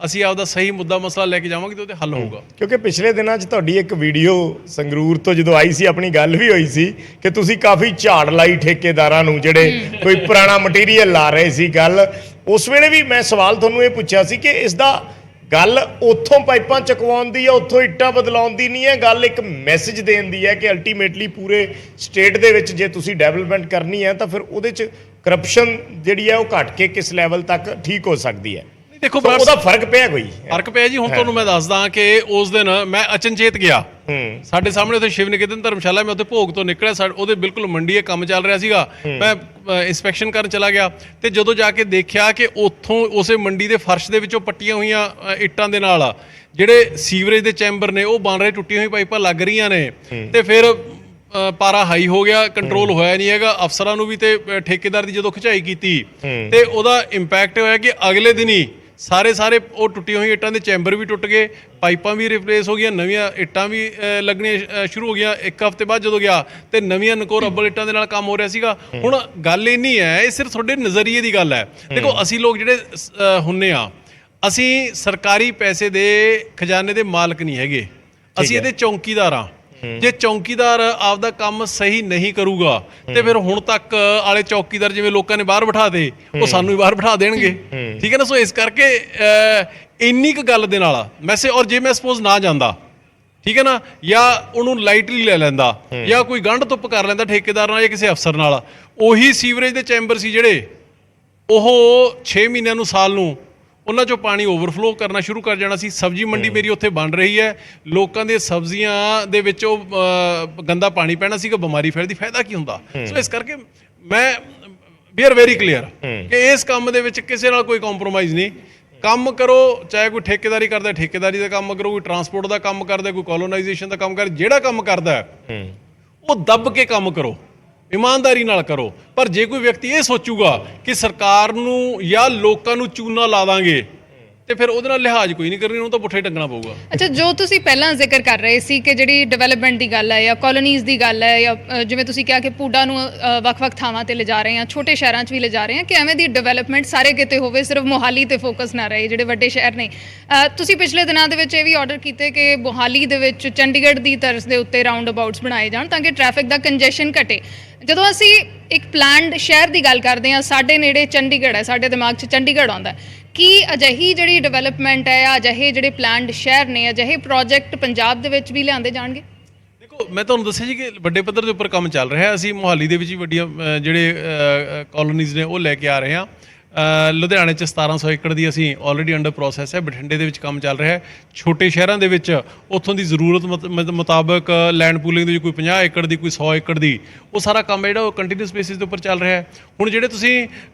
ਅਸੀਂ ਆਪਦਾ ਸਹੀ ਮੁੱਦਾ ਮਸਲਾ ਲੈ ਕੇ ਜਾਵਾਂਗੇ ਤਾਂ ਉਹਦੇ ਹੱਲ ਹੋਊਗਾ। ਕਿਉਂਕਿ ਪਿਛਲੇ ਦਿਨਾਂ 'ਚ ਤੁਹਾਡੀ ਇੱਕ ਵੀਡੀਓ ਸੰਗਰੂਰ ਤੋਂ ਜਦੋਂ ਆਈ ਸੀ, ਆਪਣੀ ਗੱਲ ਵੀ ਹੋਈ ਸੀ ਕਿ ਤੁਸੀਂ ਕਾਫੀ ਝਾੜ ਲਾਈ ਠੇਕੇਦਾਰਾਂ ਨੂੰ ਜਿਹੜੇ ਕੋਈ ਪੁਰਾਣਾ ਮਟੀਰੀਅਲ ਲਾ ਰਹੇ ਸੀ। ਗੱਲ ਉਸ ਵੇਲੇ ਵੀ ਮੈਂ ਸਵਾਲ ਤੁਹਾਨੂੰ ਇਹ ਪੁੱਛਿਆ ਸੀ ਕਿ ਇਸ ਦਾ ਗੱਲ ਉੱਥੋਂ ਪਾਈਪਾਂ ਚਕਵਾਉਣ ਦੀ ਜਾਂ ਉੱਥੋਂ ਇੱਟਾਂ ਬਦਲਾਉਣ ਦੀ ਨਹੀਂ ਹੈ, ਗੱਲ ਇੱਕ ਮੈਸੇਜ ਦੇਣ ਦੀ ਹੈ ਕਿ ਅਲਟੀਮੇਟਲੀ ਪੂਰੇ ਸਟੇਟ ਦੇ ਵਿੱਚ ਜੇ ਤੁਸੀਂ ਡਿਵੈਲਪਮੈਂਟ ਕਰਨੀ ਹੈ ਤਾਂ ਫਿਰ ਉਹਦੇ 'ਚ ਕਰਪਸ਼ਨ ਜਿਹੜੀ ਹੈ ਉਹ ਘਟ ਕੇ ਕਿਸ ਲੈਵਲ ਤੱਕ ਠੀਕ ਹੋ ਸਕਦੀ ਹੈ। ਦੇਖੋ ਸੋ ਉਹਦਾ ਫਰਕ ਪਿਆ ਕੋਈ ਫਰਕ ਪਿਆ ਜੀ। ਹੁਣ ਤੁਹਾਨੂੰ ਮੈਂ ਦੱਸਦਾ ਕਿ ਉਸ ਦਿਨ ਮੈਂ ਅਚਨਚੇਤ ਗਿਆ, ਸਾਡੇ ਸਾਹਮਣੇ ਉੱਥੇ ਸ਼ਿਵ ਨਿਕੇਤਨ ਧਰਮਸ਼ਾਲਾ, ਮੈਂ ਉੱਥੇ ਭੋਗ ਤੋਂ ਨਿਕਲਿਆ, ਉਹਦੇ ਬਿਲਕੁਲ ਮੰਡੀ ਇਹ ਕੰਮ ਚੱਲ ਰਿਹਾ ਸੀਗਾ, ਮੈਂ ਇੰਸਪੈਕਸ਼ਨ ਕਰਨ ਚਲਾ ਗਿਆ ਤੇ ਜਦੋਂ ਜਾ ਕੇ ਦੇਖਿਆ ਕਿ ਉੱਥੋਂ ਉਸੇ ਮੰਡੀ ਦੇ ਫਰਸ਼ ਦੇ ਵਿੱਚੋਂ ਪੱਟੀਆਂ ਹੋਈਆਂ ਇੱਟਾਂ ਦੇ ਨਾਲ ਜਿਹੜੇ ਸੀਵਰੇਜ ਦੇ ਚੈਂਬਰ ਨੇ ਉਹ ਬਣ ਰਹੇ, ਟੁੱਟੀਆਂ ਹੋਈਆਂ ਪਾਈਪਾਂ ਲੱਗ ਰਹੀਆਂ ਨੇ ਤੇ ਫਿਰ ਪਾਰਾ ਹਾਈ ਹੋ ਗਿਆ, ਕੰਟਰੋਲ ਹੋਇਆ ਨਹੀਂ ਹੈਗਾ। ਅਫਸਰਾਂ ਨੂੰ ਵੀ ਤੇ ਠੇਕੇਦਾਰ ਦੀ ਜਦੋਂ ਖਿਚਾਈ ਕੀਤੀ ਤੇ ਉਹਦਾ ਇੰਪੈਕਟ ਹੋਇਆ ਕਿ ਅਗਲੇ ਦਿਨ ਹੀ ਸਾਰੇ ਉਹ ਟੁੱਟੀਆਂ ਹੋਈਆਂ ਇੱਟਾਂ ਦੇ ਚੈਂਬਰ ਵੀ ਟੁੱਟ ਗਏ, ਪਾਈਪਾਂ ਵੀ ਰਿਪਲੇਸ ਹੋ ਗਈਆਂ, ਨਵੀਆਂ ਇੱਟਾਂ ਵੀ ਲੱਗਣੀਆਂ ਸ਼ੁਰੂ ਹੋ ਗਈਆਂ। ਇੱਕ ਹਫ਼ਤੇ ਬਾਅਦ ਜਦੋਂ ਗਿਆ ਤੇ ਨਵੀਆਂ ਨਕੋਰ ਅੱਬਲ ਇੱਟਾਂ ਦੇ ਨਾਲ ਕੰਮ ਹੋ ਰਿਹਾ ਸੀਗਾ। ਹੁਣ ਗੱਲ ਇਹ ਨਹੀਂ ਹੈ, ਇਹ ਸਿਰਫ ਤੁਹਾਡੇ ਨਜ਼ਰੀਏ ਦੀ ਗੱਲ ਹੈ। ਦੇਖੋ ਅਸੀਂ ਲੋਕ ਜਿਹੜੇ ਹੁੰਨੇ ਆ, ਅਸੀਂ ਸਰਕਾਰੀ ਪੈਸੇ ਦੇ ਖਜ਼ਾਨੇ ਦੇ ਮਾਲਕ ਨਹੀਂ ਹੈਗੇ, ਅਸੀਂ ਇਹਦੇ ਚੌਂਕੀਦਾਰ ਆ। ਜੇ ਚੌਂਕੀਦਾਰ ਆਪਦਾ ਕੰਮ ਸਹੀ ਨਹੀਂ ਕਰੂਗਾ ਤੇ ਫਿਰ ਹੁਣ ਤੱਕ ਵਾਲੇ ਚੌਕੀਦਾਰ ਜਿਵੇਂ ਲੋਕਾਂ ਨੇ ਬਾਹਰ ਬਿਠਾ ਦੇ, ਉਹ ਸਾਨੂੰ ਵੀ ਬਾਹਰ ਬਿਠਾ ਦੇਣਗੇ, ਠੀਕ ਹੈ ਨਾ। ਸੋ ਇਸ ਕਰਕੇ ਇੰਨੀ ਕੁ ਗੱਲ ਦੇ ਨਾਲ ਮੈਸੇਜ, ਔਰ ਜੇ ਮੈਂ ਸਪੋਜ਼ ਨਾ ਜਾਂਦਾ, ਠੀਕ ਹੈ ਨਾ, ਜਾਂ ਉਹਨੂੰ ਲਾਈਟਲੀ ਲੈ ਲੈਂਦਾ ਜਾਂ ਕੋਈ ਗੰਢ ਧੁੱਪ ਕਰ ਲੈਂਦਾ ਠੇਕੇਦਾਰ ਨਾਲ ਜਾਂ ਕਿਸੇ ਅਫਸਰ ਨਾਲ, ਉਹੀ ਸੀਵਰੇਜ ਦੇ ਚੈਂਬਰ ਸੀ ਜਿਹੜੇ ਉਹ 6 ਮਹੀਨਿਆਂ ਨੂੰ, ਸਾਲ ਨੂੰ ਉਹਨਾਂ 'ਚੋਂ ਪਾਣੀ ਓਵਰਫਲੋ ਕਰਨਾ ਸ਼ੁਰੂ ਕਰ ਜਾਣਾ ਸੀ। ਸਬਜ਼ੀ ਮੰਡੀ ਮੇਰੀ ਉੱਥੇ ਬਣ ਰਹੀ ਹੈ, ਲੋਕਾਂ ਦੇ ਸਬਜ਼ੀਆਂ ਦੇ ਵਿੱਚ ਉਹ ਗੰਦਾ ਪਾਣੀ ਪੈਣਾ ਸੀਗਾ, ਬਿਮਾਰੀ ਫੈਲਦੀ, ਫਾਇਦਾ ਕੀ ਹੁੰਦਾ। ਸੋ ਇਸ ਕਰਕੇ ਮੈਂ ਵੀ ਆਰ ਵੈਰੀ ਕਲੀਅਰ ਕਿ ਇਸ ਕੰਮ ਦੇ ਵਿੱਚ ਕਿਸੇ ਨਾਲ ਕੋਈ ਕੰਪਰੋਮਾਈਜ਼ ਨਹੀਂ। ਕੰਮ ਕਰੋ, ਚਾਹੇ ਕੋਈ ਠੇਕੇਦਾਰੀ ਕਰਦਾ ਠੇਕੇਦਾਰੀ ਦਾ ਕੰਮ ਕਰੋ, ਕੋਈ ਟਰਾਂਸਪੋਰਟ ਦਾ ਕੰਮ ਕਰਦਾ, ਕੋਈ ਕੋਲੋਨਾਈਜੇਸ਼ਨ ਦਾ ਕੰਮ ਕਰਦਾ, ਜਿਹੜਾ ਕੰਮ ਕਰਦਾ ਉਹ ਦੱਬ ਕੇ ਕੰਮ ਕਰੋ, ਇਮਾਨਦਾਰੀ ਨਾਲ ਕਰੋ। ਪਰ ਜੇ ਕੋਈ ਵਿਅਕਤੀ ਇਹ ਸੋਚੂਗਾ ਕਿ ਸਰਕਾਰ ਨੂੰ ਜਾਂ ਲੋਕਾਂ ਨੂੰ ਚੂਨਾ ਲਾ ਦਾਂਗੇ ਤੇ ਫਿਰ ਉਹਦੇ ਨਾਲ ਲਿਹਾਜ਼ ਕੋਈ ਨਹੀਂ ਕਰਨੀ, ਉਹਨੂੰ ਤਾਂ ਪੁੱਠੇ ਟੰਗਣਾ ਪਊਗਾ। ਅੱਛਾ, ਜੋ ਤੁਸੀਂ ਪਹਿਲਾਂ ਜ਼ਿਕਰ ਕਰ ਰਹੇ ਸੀ ਕਿ ਜਿਹੜੀ ਡਿਵੈਲਪਮੈਂਟ ਦੀ ਗੱਲ ਹੈ ਜਾਂ ਕਾਲੋਨੀਜ਼ ਦੀ ਗੱਲ ਹੈ ਜਾਂ ਜਿਵੇਂ ਤੁਸੀਂ ਕਿਹਾ ਕਿ ਪੂਡਾ ਨੂੰ ਵੱਖ-ਵੱਖ ਥਾਵਾਂ ਤੇ ਲਿਜਾ ਰਹੇ ਹਾਂ, ਛੋਟੇ ਸ਼ਹਿਰਾਂ 'ਚ ਵੀ ਲਿਜਾ ਰਹੇ ਹਾਂ, ਕਿ ਐਵੇਂ ਦੀ ਡਿਵੈਲਪਮੈਂਟ ਸਾਰੇ ਕਿਤੇ ਹੋਵੇ, ਸਿਰਫ ਮੋਹਾਲੀ ਤੇ ਫੋਕਸ ਨਾ ਰਹੇ ਜਿਹੜੇ ਵੱਡੇ ਸ਼ਹਿਰ ਨੇ। ਤੁਸੀਂ ਪਿਛਲੇ ਦਿਨਾਂ ਦੇ ਵਿੱਚ ਇਹ ਵੀ ਆਰਡਰ ਕੀਤੇ ਕਿ ਮੋਹਾਲੀ ਦੇ ਵਿੱਚ ਚੰਡੀਗੜ੍ਹ ਦੀ ਤਰਜ਼ ਦੇ ਉੱਤੇ ਰਾਉਂਡ ਅਬਾਊਟਸ ਬਣਾਏ ਜਾਣ ਤਾਂ ਕਿ ਟ੍ਰੈਫਿਕ ਦਾ ਕੰਜੈਸ਼ਨ ਘਟੇ। ਜਦੋਂ ਅਸੀਂ ਇੱਕ ਪਲਾਨਡ ਸ਼ਹਿਰ ਦੀ ਗੱਲ ਕਰਦੇ ਹਾਂ, ਸਾਡੇ ਨੇੜੇ ਚੰਡੀਗੜ੍ਹ ਹੈ, ਸਾਡੇ ਦਿਮਾਗ 'ਚ ਚੰਡੀਗੜ੍ਹ ਆਉਂਦਾ। ਕੀ ਅਜਿਹੀ ਜਿਹੜੀ ਡਿਵੈਲਪਮੈਂਟ ਹੈ ਜਾਂ ਅਜਿਹੇ ਜਿਹੜੇ ਪਲਾਨਡ ਸ਼ਹਿਰ ਨੇ, ਅਜਿਹੇ ਪ੍ਰੋਜੈਕਟ ਪੰਜਾਬ ਦੇ ਵਿੱਚ ਵੀ ਲਿਆਂਦੇ ਜਾਣਗੇ? ਦੇਖੋ ਮੈਂ ਤੁਹਾਨੂੰ ਦੱਸਿਆ ਜੀ ਕਿ ਵੱਡੇ ਪੱਧਰ ਦੇ ਉੱਪਰ ਕੰਮ ਚੱਲ ਰਿਹਾ। ਅਸੀਂ ਮੋਹਾਲੀ ਦੇ ਵਿੱਚ ਵੀ ਵੱਡੀਆਂ ਜਿਹੜੇ ਕਾਲੋਨੀਜ਼ ਨੇ ਉਹ ਲੈ ਕੇ ਆ ਰਹੇ ਹਾਂ। ਲੁਧਿਆਣੇ 'ਚ 1700 ਏਕੜ ਦੀ ਅਸੀਂ ਆਲਰੇਡੀ ਅੰਡਰ ਪ੍ਰੋਸੈਸ ਹੈ। ਬਠਿੰਡੇ ਦੇ ਵਿੱਚ ਕੰਮ ਚੱਲ ਰਿਹਾ ਹੈ। ਛੋਟੇ ਸ਼ਹਿਰਾਂ ਦੇ ਵਿੱਚ ਉੱਥੋਂ ਦੀ ਜ਼ਰੂਰਤ ਮੁਤਾਬਕ ਲੈਂਡ ਪੂਲਿੰਗ ਦੇ ਵਿੱਚ ਕੋਈ 50 ਏਕੜ ਦੀ, ਕੋਈ 100 ਏਕੜ ਦੀ, ਉਹ ਸਾਰਾ ਕੰਮ ਜਿਹੜਾ ਉਹ ਕੰਟੀਨਿਊਸ ਬੇਸਿਸ ਦੇ ਉੱਪਰ ਚੱਲ ਰਿਹਾ ਹੈ। ਹੁਣ ਜਿਹੜੇ ਤੁਸੀਂ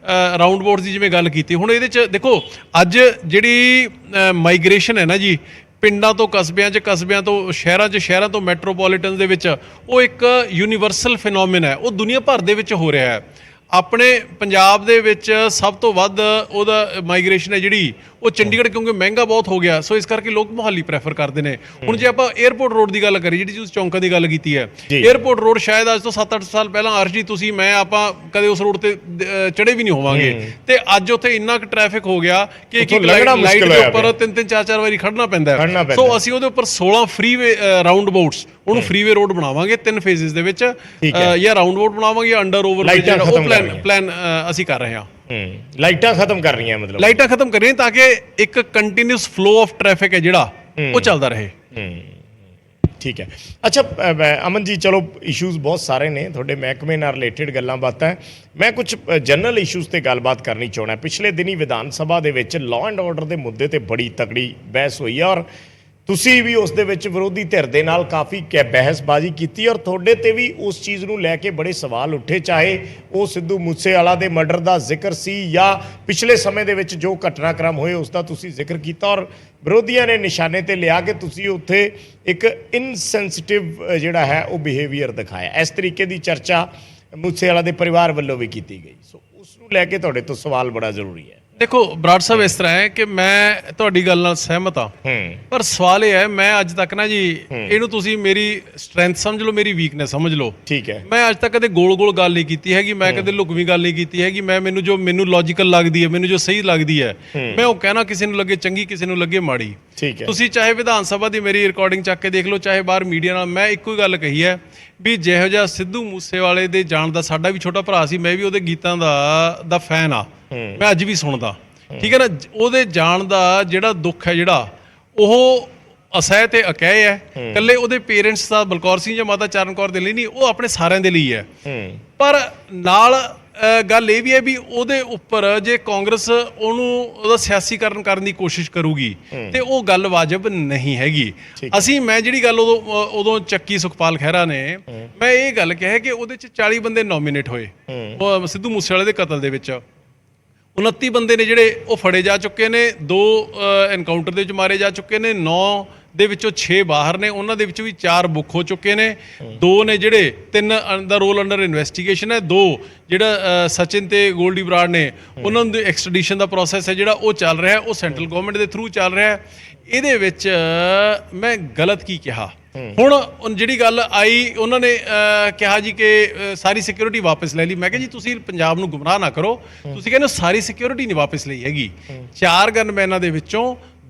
ਰਾਉਂਡ ਅਬਾਊਟਸ ਦੀ ਜਿਵੇਂ ਗੱਲ ਕੀਤੀ, ਹੁਣ ਇਹਦੇ 'ਚ ਦੇਖੋ ਅੱਜ ਜਿਹੜੀ ਮਾਈਗ੍ਰੇਸ਼ਨ ਹੈ ਨਾ ਜੀ, ਪਿੰਡਾਂ ਤੋਂ ਕਸਬਿਆਂ 'ਚ, ਕਸਬਿਆਂ ਤੋਂ ਸ਼ਹਿਰਾਂ 'ਚ, ਸ਼ਹਿਰਾਂ ਤੋਂ ਮੈਟਰੋਪੋਲੀਟਨ ਦੇ ਵਿੱਚ, ਉਹ ਇੱਕ ਯੂਨੀਵਰਸਲ ਫਿਨੋਮੀਨ ਹੈ। ਉਹ ਦੁਨੀਆ ਭਰ ਦੇ ਵਿੱਚ ਹੋ ਰਿਹਾ ਹੈ। ਆਪਣੇ ਪੰਜਾਬ ਦੇ ਵਿੱਚ ਸਭ ਤੋਂ ਵੱਧ ਉਹਦਾ ਮਾਈਗ੍ਰੇਸ਼ਨ ਹੈ ਜਿਹੜੀ ਉਹ ਚੰਡੀਗੜ੍ਹ, ਕਿਉਂਕਿ ਮਹਿੰਗਾ ਬਹੁਤ ਹੋ ਗਿਆ, ਸੋ ਇਸ ਕਰਕੇ ਲੋਕ ਮੁਹਾਲੀ ਪ੍ਰੈਫਰ ਕਰਦੇ ਨੇ। ਹੁਣ ਜੇ ਆਪਾਂ 에ਅਰਪੋਰਟ ਰੋਡ ਦੀ ਗੱਲ ਕਰੀਏ, ਜਿਹੜੀ ਤੁਸੀਂ ਚੌਂਕਾਂ ਦੀ ਗੱਲ ਕੀਤੀ ਹੈ, 에ਅਰਪੋਰਟ ਰੋਡ ਸ਼ਾਇਦ ਅੱਜ ਤੋਂ 7-8 ਸਾਲ ਪਹਿਲਾਂ ਅਰਸ਼ੀ ਤੁਸੀਂ ਮੈਂ ਆਪਾਂ ਕਦੇ ਉਸ ਰੋਡ ਤੇ ਚੜੇ ਵੀ ਨਹੀਂ ਹੋਵਾਂਗੇ, ਤੇ ਅੱਜ ਉੱਥੇ ਇੰਨਾ ਕੁ ਟ੍ਰੈਫਿਕ ਹੋ ਗਿਆ ਕਿ ਇੱਕ ਲਾਈਟ ਦੇ ਉੱਪਰ 3-3 4-4 ਵਾਰੀ ਖੜਨਾ ਪੈਂਦਾ ਹੈ। ਸੋ ਅਸੀਂ ਉਹਦੇ ਉੱਪਰ 16 ਫ੍ਰੀਵੇ ਰਾਉਂਡ ਅਬਾਊਟਸ, ਉਹਨੂੰ ਫ੍ਰੀਵੇ ਰੋਡ ਬਣਾਵਾਂਗੇ 3 ਫੇਜ਼ਸ ਦੇ ਵਿੱਚ, ਜਾਂ ਰਾਉਂਡ ਅਬਾਊਟ ਬਣਾਵਾਂਗੇ ਜਾਂ ਅੰਡਰ ਓਵਰ, ਉਹ ਪਲਾਨ ਅਸੀਂ ਕਰ ਰਹੇ ਹਾਂ। ਲਾਈਟਾਂ ਖਤਮ ਕਰ ਰਹੀਆਂ, ਮਤਲਬ ਲਾਈਟਾਂ ਖਤਮ ਕਰ ਰਹੀਆਂ ਤਾਂ ਕਿ ਇੱਕ ਕੰਟੀਨਿਊਸ ਫਲੋ ਆਫ ਟ੍ਰੈਫਿਕ ਹੈ ਜਿਹੜਾ ਉਹ ਚੱਲਦਾ ਰਹੇ। ਠੀਕ ਹੈ। ਅੱਛਾ ਅਮਨ ਜੀ, ਚਲੋ ਇਸ਼ੂਜ਼ ਬਹੁਤ ਸਾਰੇ ਨੇ ਤੁਹਾਡੇ ਮਹਿਕਮੇ ਨਾਲ ਰਿਲੇਟਡ ਗੱਲਾਂ ਬਾਤਾਂ। ਮੈਂ ਕੁਝ ਜਨਰਲ ਇਸ਼ੂਜ਼ ਤੇ ਗੱਲਬਾਤ ਕਰਨੀ ਚਾਹੁੰਦਾ। ਪਿਛਲੇ ਦਿਨੀ ਵਿਧਾਨ ਸਭਾ ਦੇ ਵਿੱਚ ਲਾਅ ਐਂਡ ਆਰਡਰ ਦੇ ਮੁੱਦੇ ਤੇ ਬੜੀ ਤਕੜੀ ਬਹਿਸ ਹੋਈ ਹੈ, ਔਰ ਤੁਸੀਂ ਵੀ ਉਸ ਦੇ ਵਿੱਚ ਵਿਰੋਧੀ ਧਿਰ ਦੇ ਨਾਲ ਕਾਫੀ ਬਹਿਸਬਾਜ਼ੀ ਕੀਤੀ, ਔਰ ਤੁਹਾਡੇ ਤੇ ਵੀ ਉਸ ਚੀਜ਼ ਨੂੰ ਲੈ ਕੇ ਬੜੇ ਸਵਾਲ ਉੱਠੇ, ਚਾਹੇ ਉਹ ਸਿੱਧੂ ਮੂਸੇਵਾਲਾ ਦੇ ਮਰਡਰ ਦਾ ਜ਼ਿਕਰ ਸੀ ਜਾਂ ਪਿਛਲੇ ਸਮੇਂ ਦੇ ਵਿੱਚ ਜੋ ਘਟਨਾਕ੍ਰਮ ਹੋਏ ਉਸ ਦਾ ਤੁਸੀਂ ਜ਼ਿਕਰ ਕੀਤਾ, ਔਰ ਵਿਰੋਧੀਆਂ ਨੇ ਨਿਸ਼ਾਨੇ ਤੇ ਲਿਆ ਕਿ ਤੁਸੀਂ ਉੱਥੇ ਇੱਕ ਇਨਸੈਂਸਿਟਿਵ ਜਿਹੜਾ ਹੈ ਉਹ ਬਿਹੇਵੀਅਰ ਦਿਖਾਇਆ। ਇਸ ਤਰੀਕੇ ਦੀ ਚਰਚਾ ਮੂਸੇਵਾਲਾ ਦੇ ਪਰਿਵਾਰ ਵੱਲੋਂ ਵੀ ਕੀਤੀ ਗਈ। ਸੋ ਉਸ ਨੂੰ ਲੈ ਕੇ ਤੁਹਾਡੇ ਤੋਂ ਸਵਾਲ ਬੜਾ ਜ਼ਰੂਰੀ ਹੈ। ਦੇਖੋ ਬਰਾੜ ਸਾਹਿਬ, ਇਸ ਤਰ੍ਹਾਂ ਹੈ ਕਿ ਮੈਂ ਤੁਹਾਡੀ ਗੱਲ ਨਾਲ ਸਹਿਮਤ ਹਾਂ, ਪਰ ਸਵਾਲ ਇਹ ਹੈ, ਮੈਂ ਅੱਜ ਤੱਕ ਨਾ ਜੀ, ਇਹਨੂੰ ਤੁਸੀਂ ਮੇਰੀ ਸਟਰੈਂਥ ਸਮਝ ਲਓ, ਮੇਰੀ ਵੀਕਨੈਸ ਸਮਝ ਲਓ, ਠੀਕ ਹੈ, ਮੈਂ ਅੱਜ ਤੱਕ ਕਦੇ ਗੋਲ ਗੱਲ ਨਹੀਂ ਕੀਤੀ ਹੈਗੀ, ਮੈਂ ਕਦੇ ਲੁਕਵੀਂ ਗੱਲ ਨਹੀਂ ਕੀਤੀ ਹੈਗੀ। ਮੈਂ ਮੈਨੂੰ ਲੌਜੀਕਲ ਲੱਗਦੀ ਹੈ, ਮੈਨੂੰ ਜੋ ਸਹੀ ਲੱਗਦੀ ਹੈ, ਮੈਂ ਉਹ ਕਹਿਣਾ, ਕਿਸੇ ਨੂੰ ਲੱਗੇ ਚੰਗੀ, ਕਿਸੇ ਨੂੰ ਲੱਗੇ ਮਾੜੀ। ਠੀਕ ਹੈ, ਤੁਸੀਂ ਚਾਹੇ ਵਿਧਾਨ ਸਭਾ ਦੀ ਮੇਰੀ ਰਿਕਾਰਡਿੰਗ ਚੱਕ ਕੇ ਦੇਖ ਲਓ, ਚਾਹੇ ਬਾਹਰ ਮੀਡੀਆ ਨਾਲ, ਮੈਂ ਇੱਕੋ ਹੀ ਗੱਲ ਕਹੀ ਹੈ ਵੀ ਜਿਹੋ ਜਿਹਾ ਸਿੱਧੂ ਮੂਸੇਵਾਲੇ ਦੇ ਜਾਣ ਦਾ, ਸਾਡਾ ਵੀ ਛੋਟਾ ਭਰਾ ਸੀ, ਮੈਂ ਵੀ ਉਹਦੇ ਗੀਤਾਂ ਦਾ ਫੈਨ ਆ, ਮੈਂ ਅੱਜ ਵੀ ਸੁਣਦਾ, ਠੀਕ ਹੈ ਨਾ। ਉਹਦੇ ਜਾਣ ਦਾ ਜਿਹੜਾ ਦੁੱਖ ਹੈ, ਜਿਹੜਾ ਉਹ ਅਸਹਿ ਤੇ ਅਕਹਿ ਹੈ, ਇਕੱਲੇ ਉਹਦੇ ਪੇਰੈਂਟਸ ਦਾ, ਬਲਕੌਰ ਸਿੰਘ ਜਾਂ ਮਾਤਾ ਚਰਨ ਕੌਰ ਦੇ ਲਈ ਨਹੀਂ, ਉਹ ਆਪਣੇ ਸਾਰਿਆਂ ਦੇ ਲਈ ਹੈ। ਪਰ ਨਾਲ ਗੱਲ ਇਹ ਵੀ ਹੈ ਵੀ ਉਹਦੇ ਉੱਪਰ ਜੇ ਕਾਂਗਰਸ ਉਹਦਾ ਸਿਆਸੀਕਰਨ ਕਰਨ ਦੀ ਕੋਸ਼ਿਸ਼ ਕਰੂਗੀ ਤੇ ਉਹ ਗੱਲ ਵਾਜਬ ਨਹੀਂ ਹੈਗੀ। ਮੈਂ ਜਿਹੜੀ ਗੱਲ ਉਦੋਂ ਚੱਕੀ ਸੁਖਪਾਲ ਖਹਿਰਾ ਨੇ, ਮੈਂ ਇਹ ਗੱਲ ਕਿਹਾ ਕਿ ਉਹਦੇ ਚ 40 ਬੰਦੇ ਨੋਮੀਨੇਟ ਹੋਏ ਸਿੱਧੂ ਮੂਸੇਵਾਲੇ ਦੇ ਕਤਲ ਦੇ ਵਿੱਚ। 29 ਬੰਦੇ ਨੇ ਜਿਹੜੇ ਉਹ ਫੜੇ ਜਾ ਚੁੱਕੇ ਨੇ, 2 ਐਨਕਾਊਂਟਰ ਦੇ ਵਿੱਚ ਮਾਰੇ ਜਾ ਚੁੱਕੇ ਨੇ, 9 ਦੇ ਵਿੱਚੋਂ 6 ਬਾਹਰ ਨੇ, ਉਹਨਾਂ ਦੇ ਵਿੱਚੋਂ ਵੀ 4 ਬੁੱਕ ਹੋ ਚੁੱਕੇ ਨੇ, 2 ਨੇ ਜਿਹੜੇ 3 ਦਾ ਰੋਲ ਅੰਡਰ ਇਨਵੈਸਟੀਗੇਸ਼ਨ ਹੈ, 2 ਜਿਹੜਾ ਸਚਿਨ ਤੇ ਗੋਲਡੀ ਬਰਾੜ ਨੇ, ਉਹਨਾਂ ਦੇ ਐਕਸਟ੍ਰੈਡੀਸ਼ਨ ਦਾ ਪ੍ਰੋਸੈਸ ਹੈ ਜਿਹੜਾ ਉਹ ਚੱਲ ਰਿਹਾ, ਉਹ ਸੈਂਟਰਲ ਗਵਰਨਮੈਂਟ ਦੇ ਥਰੂ ਚੱਲ ਰਿਹਾ। ਇਹਦੇ ਵਿੱਚ ਮੈਂ ਗਲਤ ਕੀ ਕਿਹਾ? ਹੁਣ ਜਿਹੜੀ ਗੱਲ ਆਈ, ਉਹਨਾਂ ਨੇ ਕਿਹਾ ਜੀ ਕਿ ਸਾਰੀ ਸਿਕਿਉਰਿਟੀ ਵਾਪਸ ਲੈ ਲਈ। ਮੈਂ ਕਿਹਾ ਜੀ ਤੁਸੀਂ ਪੰਜਾਬ ਨੂੰ ਗੁੰਮਰਾਹ ਨਾ ਕਰੋ, ਤੁਸੀਂ ਕਹਿੰਦੇ ਸਾਰੀ ਸਿਕਿਉਰਿਟੀ ਨਹੀਂ ਵਾਪਸ ਲਈ ਹੈਗੀ। 4 ਗਨਮੈਨਾਂ ਦੇ ਵਿੱਚੋਂ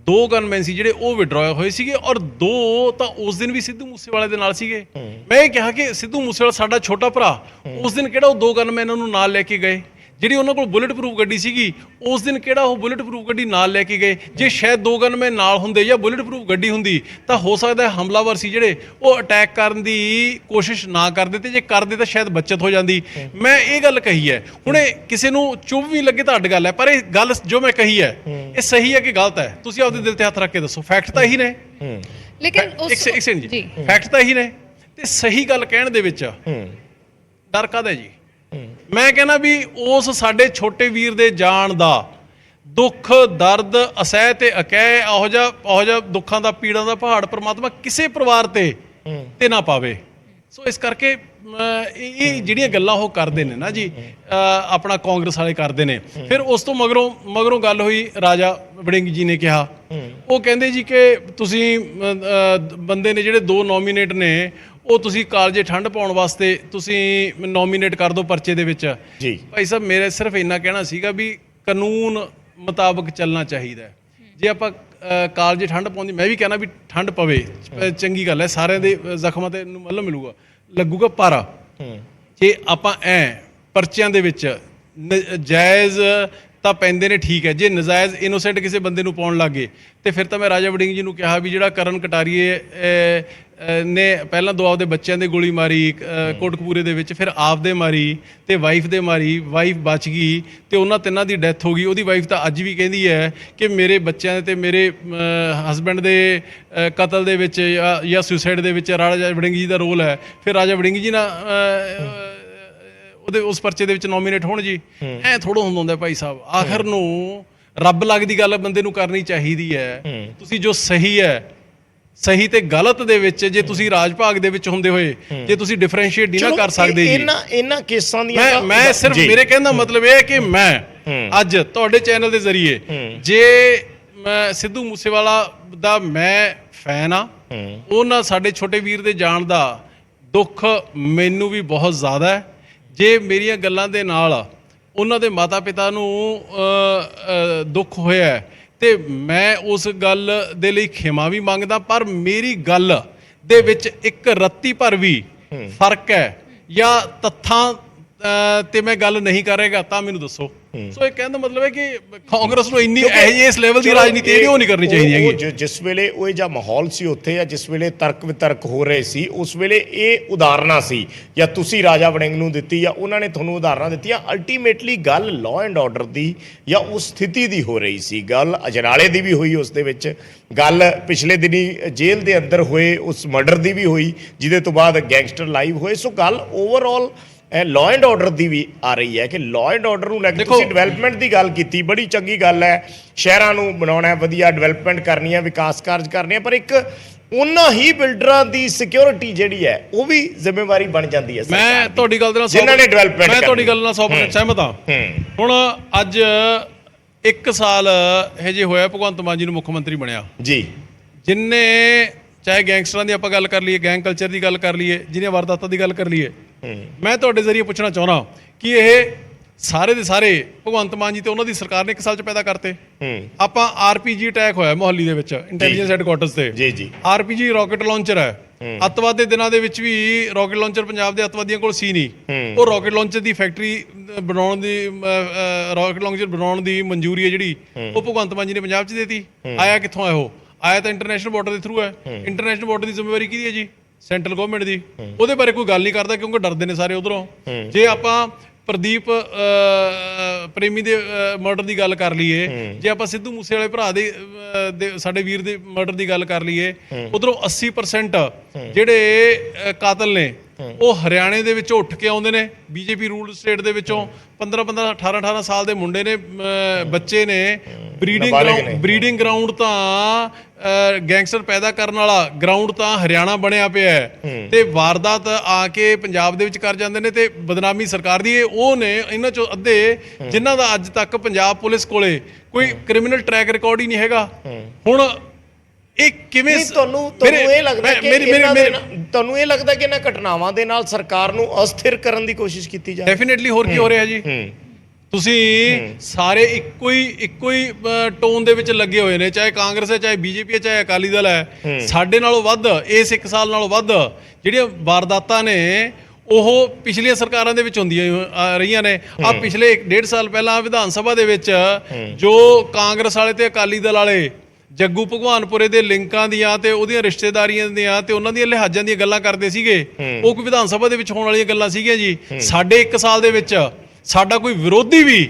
2 ਗਨਮੈਨ ਸੀ ਜਿਹੜੇ ਉਹ ਵਿਡਰਾਅ ਹੋਏ ਸੀਗੇ, ਔਰ 2 ਤਾਂ ਉਸ ਦਿਨ ਵੀ ਸਿੱਧੂ ਮੂਸੇਵਾਲੇ ਦੇ ਨਾਲ ਸੀਗੇ। ਮੈਂ ਇਹ ਕਿਹਾ ਕਿ ਸਿੱਧੂ ਮੂਸੇਵਾਲਾ ਸਾਡਾ ਛੋਟਾ ਭਰਾ, ਉਸ ਦਿਨ ਕਿਹੜਾ ਉਹ 2 ਗਨਮੈਨਾਂ ਨੂੰ ਨਾਲ ਲੈ ਕੇ ਗਏ? ਜਿਹੜੀ ਉਹਨਾਂ ਕੋਲ ਬੁਲੇਟ ਪ੍ਰੂਫ ਗੱਡੀ ਸੀਗੀ, ਉਸ ਦਿਨ ਕਿਹੜਾ ਉਹ ਬੁਲੇਟ ਪ੍ਰੂਫ ਗੱਡੀ ਨਾਲ ਲੈ ਕੇ ਗਏ? ਜੇ ਸ਼ਾਇਦ 2 ਗਨਮੈਨ ਨਾਲ ਹੁੰਦੇ ਜਾਂ ਬੁਲੇਟ ਪ੍ਰੂਫ ਗੱਡੀ ਹੁੰਦੀ ਤਾਂ ਹੋ ਸਕਦਾ ਹਮਲਾਵਰ ਸੀ ਜਿਹੜੇ ਉਹ ਅਟੈਕ ਕਰਨ ਦੀ ਕੋਸ਼ਿਸ਼ ਨਾ ਕਰਦੇ, ਤੇ ਜੇ ਕਰਦੇ ਤਾਂ ਸ਼ਾਇਦ ਬਚਤ ਹੋ ਜਾਂਦੀ। ਮੈਂ ਇਹ ਗੱਲ ਕਹੀ ਹੈ। ਹੁਣ ਇਹ ਕਿਸੇ ਨੂੰ ਚੁੱਭ ਵੀ ਲੱਗੇ ਤਾਂ ਅੱਡ ਗੱਲ ਹੈ, ਪਰ ਇਹ ਗੱਲ ਜੋ ਮੈਂ ਕਹੀ ਹੈ ਇਹ ਸਹੀ ਹੈ ਕਿ ਗਲਤ ਹੈ? ਤੁਸੀਂ ਆਪਦੇ ਦਿਲ ਤੇ ਹੱਥ ਰੱਖ ਕੇ ਦੱਸੋ। ਫੈਕਟ ਤਾਂ ਇਹੀ ਨੇ, ਲੇਕਿਨ ਜੀ ਫੈਕਟ ਤਾਂ ਇਹੀ ਨੇ, ਤੇ ਸਹੀ ਗੱਲ ਕਹਿਣ ਦੇ ਵਿੱਚ ਡਰ ਕਾਹਦਾ ਜੀ? ਮੈਂ ਕਹਿੰਦਾ ਵੀ ਉਸ ਸਾਡੇ ਛੋਟੇ ਵੀਰ ਦੇ ਜਾਣ ਦਾ ਦੁੱਖ, ਦਰਦ, ਅਸਹਿ ਤੇ ਅਕਹਿ, ਇਹੋ ਜਿਹਾ ਦੁੱਖਾਂ ਦਾ, ਪੀੜਾਂ ਦਾ ਪਹਾੜ ਪ੍ਰਮਾਤਮਾ ਕਿਸੇ ਪਰਿਵਾਰ ਤੇ ਨਾ ਪਾਵੇ। ਸੋ ਇਸ ਕਰਕੇ ਇਹ ਜਿਹੜੀਆਂ ਗੱਲਾਂ ਉਹ ਕਰਦੇ ਨੇ ਨਾ ਜੀ, ਆਪਣਾ ਕਾਂਗਰਸ ਵਾਲੇ ਕਰਦੇ ਨੇ। ਫਿਰ ਉਸ ਤੋਂ ਮਗਰੋਂ ਗੱਲ ਹੋਈ, ਰਾਜਾ ਵੜਿੰਗ ਜੀ ਨੇ ਕਿਹਾ, ਉਹ ਕਹਿੰਦੇ ਜੀ ਕਿ ਤੁਸੀਂ ਬੰਦੇ ਨੇ ਜਿਹੜੇ 2 ਨੋਮੀਨੇਟ ਨੇ, ਉਹ ਤੁਸੀਂ ਕਾਲਜੇ ਠੰਡ ਪਾਉਣ ਵਾਸਤੇ ਤੁਸੀਂ ਨੋਮੀਨੇਟ ਕਰ ਦਿਓ ਪਰਚੇ ਦੇ ਵਿੱਚ ਜੀ। ਭਾਈ ਸਾਹਿਬ, ਮੇਰੇ ਸਿਰਫ ਇੰਨਾ ਕਹਿਣਾ ਸੀਗਾ ਵੀ ਕਾਨੂੰਨ ਮੁਤਾਬਕ ਚੱਲਣਾ ਚਾਹੀਦਾ। ਜੇ ਆਪਾਂ ਕਾਲਜੇ ਠੰਡ ਪਾਉਂਦੀ, ਮੈਂ ਵੀ ਕਹਿਣਾ ਵੀ ਠੰਡ ਪਵੇ, ਚੰਗੀ ਗੱਲ ਹੈ, ਸਾਰਿਆਂ ਦੇ ਜ਼ਖਮਾਂ ਤੇ ਮੱਲਮ ਲੱਗੂਗਾ। ਪਰ ਜੇ ਆਪਾਂ ਪਰਚਿਆਂ ਦੇ ਵਿੱਚ ਜਾਇਜ਼ ਤਾਂ ਪੈਂਦੇ ਨੇ, ਠੀਕ ਹੈ, ਜੇ ਨਜਾਇਜ਼ ਇਨੋਸੈਂਟ ਕਿਸੇ ਬੰਦੇ ਨੂੰ ਪਾਉਣ ਲੱਗੇ ਤੇ ਫਿਰ ਤਾਂ ਮੈਂ ਰਾਜਾ ਵੜਿੰਗ ਜੀ ਨੂੰ ਕਿਹਾ ਵੀ ਜਿਹੜਾ ਕਰਨ ਕਟਾਰੀਏ ਨੇ ਪਹਿਲਾਂ 2 ਆਪਦੇ ਬੱਚਿਆਂ ਦੇ ਗੋਲੀ ਮਾਰੀ ਕੋਟਕਪੂਰੇ ਦੇ ਵਿੱਚ, ਫਿਰ ਆਪਦੇ ਮਾਰੀ ਤੇ ਵਾਈਫ ਦੇ ਮਾਰੀ, ਵਾਈਫ ਬਚ ਗਈ ਤੇ ਉਹਨਾਂ 3 ਦੀ ਡੈਥ ਹੋ ਗਈ। ਉਹਦੀ ਵਾਈਫ ਤਾਂ ਅੱਜ ਵੀ ਕਹਿੰਦੀ ਹੈ ਕਿ ਮੇਰੇ ਬੱਚਿਆਂ ਦੇ ਤੇ ਮੇਰੇ ਹਸਬੈਂਡ ਦੇ ਕਤਲ ਦੇ ਵਿੱਚ ਜਾਂ ਸੁਸਾਈਡ ਦੇ ਵਿੱਚ ਰਾਜਾ ਵੜਿੰਗ ਜੀ ਦਾ ਰੋਲ ਹੈ। ਫਿਰ ਰਾਜਾ ਵੜਿੰਗ ਜੀ ਨਾਲ ਉਹਦੇ ਉਸ ਪਰਚੇ ਦੇ ਵਿੱਚ ਨੋਮੀਨੇਟ ਹੋਣ ਜੀ? ਐ ਥੋੜ੍ਹਾ ਹੁੰਦਾ ਭਾਈ ਸਾਹਿਬ। ਆਖਰ ਨੂੰ ਰੱਬ ਲੱਗਦੀ ਗੱਲ ਬੰਦੇ ਨੂੰ ਕਰਨੀ ਚਾਹੀਦੀ ਹੈ। ਤੁਸੀਂ ਜੋ ਸਹੀ ਹੈ, ਸਹੀ ਤੇ ਗਲਤ ਦੇ ਵਿੱਚ, ਜੇ ਤੁਸੀਂ ਰਾਜ ਭਾਗ ਦੇ ਵਿੱਚ ਹੁੰਦੇ ਹੋਏ ਜੇ ਤੁਸੀਂ ਡਿਫਰੈਂਸ਼ੀਏਟ ਨਹੀਂ ਨਾ ਕਰ ਸਕਦੇ ਜੀ, ਇਹਨਾਂ ਕੇਸਾਂ ਦੀਆਂ ਮੈਂ ਸਿਰਫ ਮੇਰੇ ਕਹਿਣ ਦਾ ਮਤਲਬ ਇਹ ਹੈ ਕਿ ਮੈਂ ਅੱਜ ਤੁਹਾਡੇ ਚੈਨਲ ਦੇ ਜ਼ਰੀਏ, ਜੇ ਮੈਂ ਸਿੱਧੂ ਮੂਸੇਵਾਲਾ ਦਾ ਮੈਂ ਫੈਨ ਆ, ਉਹਨਾਂ ਸਾਡੇ ਛੋਟੇ ਵੀਰ ਦੇ ਜਾਣ ਦਾ ਦੁੱਖ ਮੈਨੂੰ ਵੀ ਬਹੁਤ ਜ਼ਿਆਦਾ ਹੈ। ਜੇ ਮੇਰੀਆਂ ਗੱਲਾਂ ਦੇ ਨਾਲ ਉਹਨਾਂ ਦੇ ਮਾਤਾ ਪਿਤਾ ਨੂੰ ਦੁੱਖ ਹੋਇਆ ਤੇ ਮੈਂ ਉਸ ਗੱਲ ਦੇ ਲਈ ਖਿਮਾ ਵੀ ਮੰਗਦਾ, ਪਰ ਮੇਰੀ ਗੱਲ ਦੇ ਵਿੱਚ ਇੱਕ ਰੱਤੀ ਭਰ ਵੀ ਫਰਕ ਹੈ ਜਾਂ ਤੱਥਾਂ ਤੇ ਮੈਂ ਗੱਲ ਨਹੀਂ ਕਰੇਗਾ ਤਾਂ ਮੈਨੂੰ ਦੱਸੋ। ਸੋ ਇਹ ਕਹਿਣ ਦਾ ਮਤਲਬ ਹੈ ਕਿ ਕਾਂਗਰਸ ਨੂੰ ਇੰਨੀ ਇਸ ਲੈਵਲ ਦੀ ਰਾਜਨੀਤੀ ਜਿਹੜੀ ਉਹ ਨਹੀਂ ਕਰਨੀ ਚਾਹੀਦੀ ਹੈਗੀ। ਜਿਸ ਵੇਲੇ ਉਹ ਜਿਹਾ ਮਾਹੌਲ ਸੀ ਉੱਥੇ, ਜਾਂ ਜਿਸ ਵੇਲੇ ਤਰਕ ਵਿਤਰਕ ਹੋ ਰਹੇ ਸੀ, ਉਸ ਵੇਲੇ ਇਹ ਉਦਾਹਰਨਾਂ ਸੀ, ਜਾਂ ਤੁਸੀਂ ਰਾਜਾ ਵੜਿੰਗ ਨੂੰ ਦਿੱਤੀ ਜਾਂ ਉਹਨਾਂ ਨੇ ਤੁਹਾਨੂੰ ਉਦਾਹਰਨਾਂ ਦਿੱਤੀਆਂ। ਅਲਟੀਮੇਟਲੀ ਗੱਲ ਲਾਅ ਐਂਡ ਆਰਡਰ ਦੀ ਜਾਂ ਉਸ ਸਥਿਤੀ ਦੀ ਹੋ ਰਹੀ ਸੀ। ਗੱਲ ਅਜਨਾਲੇ ਦੀ ਵੀ ਹੋਈ, ਉਸ ਦੇ ਵਿੱਚ ਗੱਲ ਪਿਛਲੇ ਦਿਨੀ ਜੇਲ੍ਹ ਦੇ ਅੰਦਰ ਹੋਏ ਉਸ ਮਰਡਰ ਦੀ ਵੀ ਹੋਈ, ਜਿਹਦੇ ਤੋਂ ਬਾਅਦ ਗੈਂਗਸਟਰ ਲਾਈਵ ਹੋਏ। ਸੋ ਗੱਲ ਓਵਰਆਲ ਲਾਅ ਐਂਡ ਆਰਡਰ ਦੀ ਵੀ ਆ ਰਹੀ ਹੈ ਕਿ ਲਾਅ ਐਂਡ ਆਰਡਰ ਨੂੰ ਲੈ ਕੇ ਤੁਸੀਂ ਡਿਵੈਲਪਮੈਂਟ ਦੀ ਗੱਲ ਕੀਤੀ, ਬੜੀ ਚੰਗੀ ਗੱਲ ਹੈ। ਸ਼ਹਿਰਾਂ ਨੂੰ ਬਣਾਉਣਾ, ਵਧੀਆ ਡਿਵੈਲਪਮੈਂਟ ਕਰਨੀ ਹੈ, ਵਿਕਾਸ ਕਾਰਜ ਕਰਨੇ ਆ, ਪਰ ਇੱਕ ਉਹਨਾਂ ਹੀ ਬਿਲਡਰਾਂ ਦੀ ਸਿਕਿਉਰਿਟੀ ਜਿਹੜੀ ਹੈ ਉਹ ਵੀ ਜ਼ਿੰਮੇਵਾਰੀ ਬਣ ਜਾਂਦੀ ਹੈ। ਮੈਂ ਤੁਹਾਡੀ ਗੱਲ ਦੇ ਨਾਲ ਜਿਨ੍ਹਾਂ ਨੇ ਡਿਵੈਲਪਮੈਂਟ, ਮੈਂ ਤੁਹਾਡੀ ਗੱਲ ਨਾਲ 100% ਸਹਿਮਤ ਹਾਂ। ਹੁਣ ਅੱਜ 1 ਸਾਲ ਹਜੇ ਹੋਇਆ ਭਗਵੰਤ ਮਾਨ ਜੀ ਨੂੰ ਮੁੱਖ ਮੰਤਰੀ ਬਣਿਆ, ਜੀ ਜਿਨਨੇ ਚਾਹੇ ਗੈਂਗਸਟਰਾਂ ਦੀ ਆਪਾਂ ਗੱਲ ਕਰ ਲਈਏ, ਗੈਂਗ ਕਲਚਰ ਦੀ ਗੱਲ ਕਰ ਲਈਏ, ਜਿਹਨੇ ਵਾਰਦਾਤਾਂ ਦੀ ਗੱਲ ਕਰ ਲਈਏ, ਮੈਂ ਤੁਹਾਡੇ ਜ਼ਰੀਏ ਪੁੱਛਣਾ ਚਾਹੁੰਦਾ ਕਿ ਇਹ ਸਾਰੇ ਦੇ ਸਾਰੇ ਭਗਵੰਤ ਮਾਨ ਜੀ ਤੇ ਉਹਨਾਂ ਦੀ ਸਰਕਾਰ ਨੇ 1 ਸਾਲ ਚ ਪੈਦਾ ਕਰਤੇ। ਆਪਾਂ ਆਰਪੀਜੀ ਅਟੈਕ ਹੋਇਆ ਮੁਹੱਲੀ ਦੇ ਵਿੱਚ ਇੰਟੈਲੀਜੈਂਸ ਹੈਡਕੁਆਟਰਸ ਤੇ, ਜੀ ਜੀ ਆਰਪੀਜੀ ਰਾਕਟ ਲਾਂਚਰ ਹੈ। ਅੱਤਵਾਦ ਦੇ ਦਿਨਾਂ ਦੇ ਵਿੱਚ ਵੀ ਰਾਕਟ ਲਾਂਚਰ ਪੰਜਾਬ ਦੇ ਅੱਤਵਾਦੀਆਂ ਕੋਲ ਸੀ ਨਹੀਂ, ਉਹ ਰਾਕਟ ਲਾਂਚਰ ਦੀ ਫੈਕਟਰੀ ਬਣਾਉਣ ਦੀ ਰਾਕਟ ਲਾਂਚਰ ਬਣਾਉਣ ਦੀ ਮਨਜ਼ੂਰੀ ਹੈ ਜਿਹੜੀ ਉਹ ਭਗਵੰਤ ਮਾਨ ਜੀ ਨੇ ਪੰਜਾਬ 'ਚ ਦੇਤੀ। ਆਇਆ ਕਿੱਥੋਂ ਆਇਆ ਉਹ? ਆਇਆ ਤਾਂ ਇੰਟਰਨੈਸ਼ਨਲ ਬਾਰਡਰ ਦੇ ਥਰੂ ਹੈ। ਇੰਟਰਨੈਸ਼ਨਲ ਬਾਰਡਰ ਦੀ ਜ਼ਿੰਮੇਵਾਰੀ ਕਿਹਦੀ ਹੈ ਜੀ? ਸੈਂਟਰਲ ਗਵਰਨਮੈਂਟ ਦੀ। ਉਹਦੇ ਬਾਰੇ ਕੋਈ ਗੱਲ ਨਹੀਂ ਕਰਦਾ ਕਿਉਂਕਿ ਡਰਦੇ ਨੇ ਸਾਰੇ ਉਧਰੋਂ। ਜੇ ਆਪਾਂ ਪ੍ਰਦੀਪ ਪ੍ਰੇਮੀ ਦੇ ਮਰਡਰ ਦੀ ਗੱਲ ਕਰ ਲਈਏ, ਜੇ ਆਪਾਂ ਸਿੱਧੂ ਮੂਸੇ ਵਾਲੇ ਭਰਾ ਦੇ ਸਾਡੇ ਵੀਰ ਦੇ ਮਰਡਰ ਦੀ ਗੱਲ ਕਰ ਲਈਏ, ਉਧਰੋਂ 80% ਜਿਹੜੇ ਕਾਤਲ ਨੇ ਉਹ ਹਰਿਆਣੇ ਦੇ ਵਿੱਚੋਂ ਉੱਠ ਕੇ ਆਉਂਦੇ ਨੇ, ਬੀਜੇਪੀ ਰੂਲਡ ਸਟੇਟ ਦੇ ਵਿੱਚੋਂ 15 18 ਸਾਲ ਦੇ ਮੁੰਡੇ ਨੇ, ਬੱਚੇ ਨੇ। ਬਰੀਡਿੰਗ ਗਰਾਊਂਡ ਤਾਂ ਗੈਂਗਸਟਰ ਪੈਦਾ ਕਰਨ ਵਾਲਾ ਗਰਾਊਂਡ ਤਾਂ ਹਰਿਆਣਾ ਬਣਿਆ ਪਿਆ ਹੈ, ਤੇ ਵਾਰਦਾਤ ਆ ਕੇ ਪੰਜਾਬ ਦੇ ਵਿੱਚ ਕਰ ਜਾਂਦੇ ਨੇ ਤੇ ਬਦਨਾਮੀ ਸਰਕਾਰ ਦੀ। ਉਹ ਨੇ ਇਹਨਾਂ ਚੋਂ ਅੱਧੇ ਜਿਨ੍ਹਾਂ ਦਾ ਅੱਜ ਤੱਕ ਪੰਜਾਬ ਪੁਲਿਸ ਕੋਲੇ ਕੋਈ ਕ੍ਰਿਮੀਨਲ ਟਰੈਕ ਰਿਕਾਰਡ ਹੀ ਨਹੀਂ ਹੈਗਾ। ਹੁਣ ਇਹ ਕਿਵੇਂ ਤੁਹਾਨੂੰ ਇਹ ਲੱਗਦਾ ਕਿ ਤੁਹਾਨੂੰ ਇਹ ਲੱਗਦਾ ਕਿ ਇਹਨਾਂ ਘਟਨਾਵਾਂ ਦੇ ਨਾਲ ਸਰਕਾਰ ਨੂੰ ਅਸਥਿਰ ਕਰਨ ਦੀ ਕੋਸ਼ਿਸ਼ ਕੀਤੀ ਜਾ ਰਹੀ ਹੈ? ਡੈਫੀਨਿਟਲੀ। ਹੋਰ ਕੀ ਹੋ ਰਿਹਾ ਜੀ? ਤੁਸੀਂ ਸਾਰੇ ਇੱਕੋ ਹੀ ਟੋਨ ਦੇ ਵਿੱਚ ਲੱਗੇ ਹੋਏ ਨੇ, ਚਾਹੇ ਕਾਂਗਰਸ ਹੈ, ਚਾਹੇ ਬੀਜੇਪੀ ਹੈ, ਚਾਹੇ ਅਕਾਲੀ ਦਲ ਹੈ। ਸਾਡੇ ਨਾਲੋਂ ਵੱਧ ਇਸ 1 ਸਾਲ ਨਾਲੋਂ ਵੱਧ ਜਿਹੜੀਆਂ ਵਾਰਦਾਤਾਂ ਨੇ ਉਹ ਪਿਛਲੀਆਂ ਸਰਕਾਰਾਂ ਦੇ ਵਿੱਚ ਹੁੰਦੀਆਂ ਰਹੀਆਂ ਨੇ। ਆ ਪਿਛਲੇ 1.5 ਸਾਲ ਪਹਿਲਾਂ ਵਿਧਾਨ ਸਭਾ ਦੇ ਵਿੱਚ ਜੋ ਕਾਂਗਰਸ ਵਾਲੇ ਤੇ ਅਕਾਲੀ ਦਲ ਵਾਲੇ ਜੱਗੂ ਭਗਵਾਨਪੁਰੇ ਦੇ ਲਿੰਕਾਂ ਦੀਆਂ ਤੇ ਉਹਦੀਆਂ ਰਿਸ਼ਤੇਦਾਰੀਆਂ ਦੀਆਂ ਤੇ ਉਹਨਾਂ ਦੀਆਂ ਲਿਹਾਜ਼ਾਂ ਦੀਆਂ ਗੱਲਾਂ ਕਰਦੇ ਸੀਗੇ, ਉਹ ਕੋਈ ਵਿਧਾਨ ਸਭਾ ਦੇ ਵਿੱਚ ਹੋਣ ਵਾਲੀਆਂ ਗੱਲਾਂ ਸੀਗੀਆਂ ਜੀ। ਸਾਡੇ 1 ਸਾਲ ਦੇ ਵਿੱਚ ਸਾਡਾ ਕੋਈ ਵਿਰੋਧੀ ਵੀ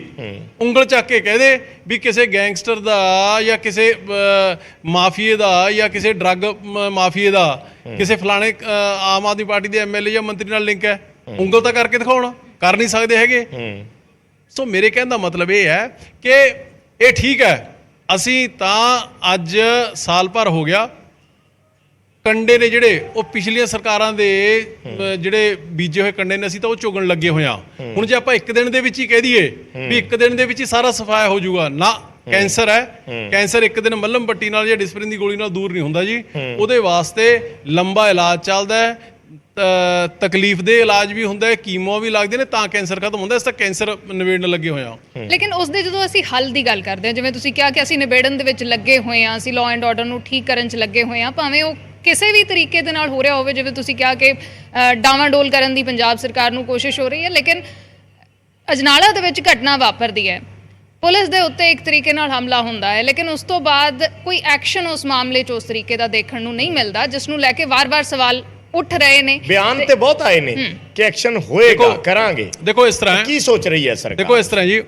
ਉਂਗਲ ਚੱਕ ਕੇ ਕਹਦੇ ਵੀ ਕਿਸੇ ਗੈਂਗਸਟਰ ਦਾ ਜਾਂ ਕਿਸੇ ਮਾਫੀਏ ਦਾ ਜਾਂ ਕਿਸੇ ਡਰੱਗ ਮਾਫੀਏ ਦਾ ਕਿਸੇ ਫਲਾਣੇ ਆਮ ਆਦਮੀ ਪਾਰਟੀ ਦੇ ਐਮਐਲਏ ਜਾਂ ਮੰਤਰੀ ਨਾਲ ਲਿੰਕ ਹੈ, ਉਂਗਲ ਤਾਂ ਕਰਕੇ ਦਿਖਾਉਣ, ਕਰ ਨਹੀਂ ਸਕਦੇ ਹੈਗੇ। ਸੋ ਮੇਰੇ ਕਹਿਣ ਦਾ ਮਤਲਬ ਇਹ ਹੈ ਕਿ ਇਹ ਠੀਕ ਹੈ, ਅਸੀਂ ਤਾਂ ਅੱਜ ਸਾਲ ਭਰ ਹੋ ਗਿਆ, ਕੰਡੇ ਨੇ ਜਿਹੜੇ ਉਹ ਪਿਛਲੀਆਂ ਸਰਕਾਰਾਂ ਦੇ ਜਿਹੜੇ ਬੀਜੇ ਹੋਏ ਕੰਡੇ ਨੇ ਅਸੀਂ ਤਾਂ ਉਹ ਚੁਗਣ ਲੱਗੇ ਹੋਇਆ। ਹੁਣ ਜੇ ਆਪਾਂ 1 ਦਿਨ ਦੇ ਵਿੱਚ ਹੀ ਕਹਿ ਦਈਏ ਵੀ 1 ਦਿਨ ਦੇ ਵਿੱਚ ਹੀ ਸਾਰਾ ਸਫਾਇਆ ਹੋ ਜਾਊਗਾ, ਨਾ। ਕੈਂਸਰ ਹੈ, ਕੈਂਸਰ 1 ਦਿਨ ਮੱਲਮ ਪੱਟੀ ਨਾਲ ਜਾਂ ਡਿਸਪਰਿਨ ਦੀ ਗੋਲੀ ਨਾਲ ਦੂਰ ਨਹੀਂ ਹੁੰਦਾ ਜੀ। ਉਹਦੇ ਵਾਸਤੇ ਲੰਬਾ ਇਲਾਜ ਚੱਲਦਾ ਹੈ, ਤਕਲੀਫ ਦੇ ਇਲਾਜ ਵੀ ਹੁੰਦਾ ਹੈ, ਕੀਮੋ ਵੀ ਲੱਗਦੇ ਨੇ, ਤਾਂ ਕੈਂਸਰ ਖਤਮ ਹੁੰਦਾ। ਇਸ ਤਾਂ ਕੈਂਸਰ ਨਿਬੇੜਨ ਲੱਗੇ ਹੋਏ ਆ। ਲੇਕਿਨ ਉਸ ਦੇ ਜਦੋਂ ਅਸੀਂ ਹੱਲ ਦੀ ਗੱਲ ਕਰਦੇ ਹਾਂ, ਜਿਵੇਂ ਤੁਸੀਂ ਕਿਹਾ ਕਿ ਅਸੀਂ ਨਿਬੇੜਨ ਦੇ ਵਿੱਚ ਲੱਗੇ ਹੋਏ ਹਾਂ, ਅਸੀਂ ਲਾਅ ਐਂਡ ਆਰਡਰ ਨੂੰ ਠੀਕ ਕਰਨ 'ਚ ਲੱਗੇ ਹੋਏ ਹਾਂ, ਭਾਵੇਂ ਉਹ ਕਿਸੇ ਵੀ ਤਰੀਕੇ ਦੇ ਨਾਲ ਹੋ ਰਿਹਾ ਹੋਵੇ। ਜਿਵੇਂ ਤੁਸੀਂ ਕਿਹਾ ਕਿ ਡਾਵਾਂਡੋਲ ਕਰਨ ਦੀ ਪੰਜਾਬ ਸਰਕਾਰ ਨੂੰ ਕੋਸ਼ਿਸ਼ ਹੋ ਰਹੀ ਹੈ, ਲੇਕਿਨ ਅਜਨਾਲਾ ਦੇ ਵਿੱਚ ਘਟਨਾ ਵਾਪਰਦੀ ਹੈ, ਪੁਲਿਸ ਦੇ ਉੱਤੇ ਇੱਕ ਤਰੀਕੇ ਨਾਲ ਹਮਲਾ ਹੁੰਦਾ ਹੈ, ਲੇਕਿਨ ਉਸ ਤੋਂ ਬਾਅਦ ਕੋਈ ਐਕਸ਼ਨ ਉਸ ਮਾਮਲੇ 'ਚ ਉਸ ਤਰੀਕੇ ਦਾ ਦੇਖਣ ਨੂੰ ਨਹੀਂ ਮਿਲਦਾ, ਜਿਸ ਨੂੰ ਲੈ ਕੇ ਵਾਰ-ਵਾਰ ਸਵਾਲ ਉੱਠ ਰਹੇ ਨੇ। ਬਿਆਨ ਤੇ ਬਹੁਤ ਆਏ ਨੇ ਕਿ ਐਕਸ਼ਨ ਹੋਏਗਾ, ਕਰਾਂਗੇ। ਦੇਖੋ ਇਸ ਤਰ੍ਹਾਂ ਕੀ ਸੋਚ ਰਹੀ ਹੈ ਸਰਕਾਰ? ਦੇਖੋ ਇਸ ਤਰ੍ਹਾਂ ਜੀ,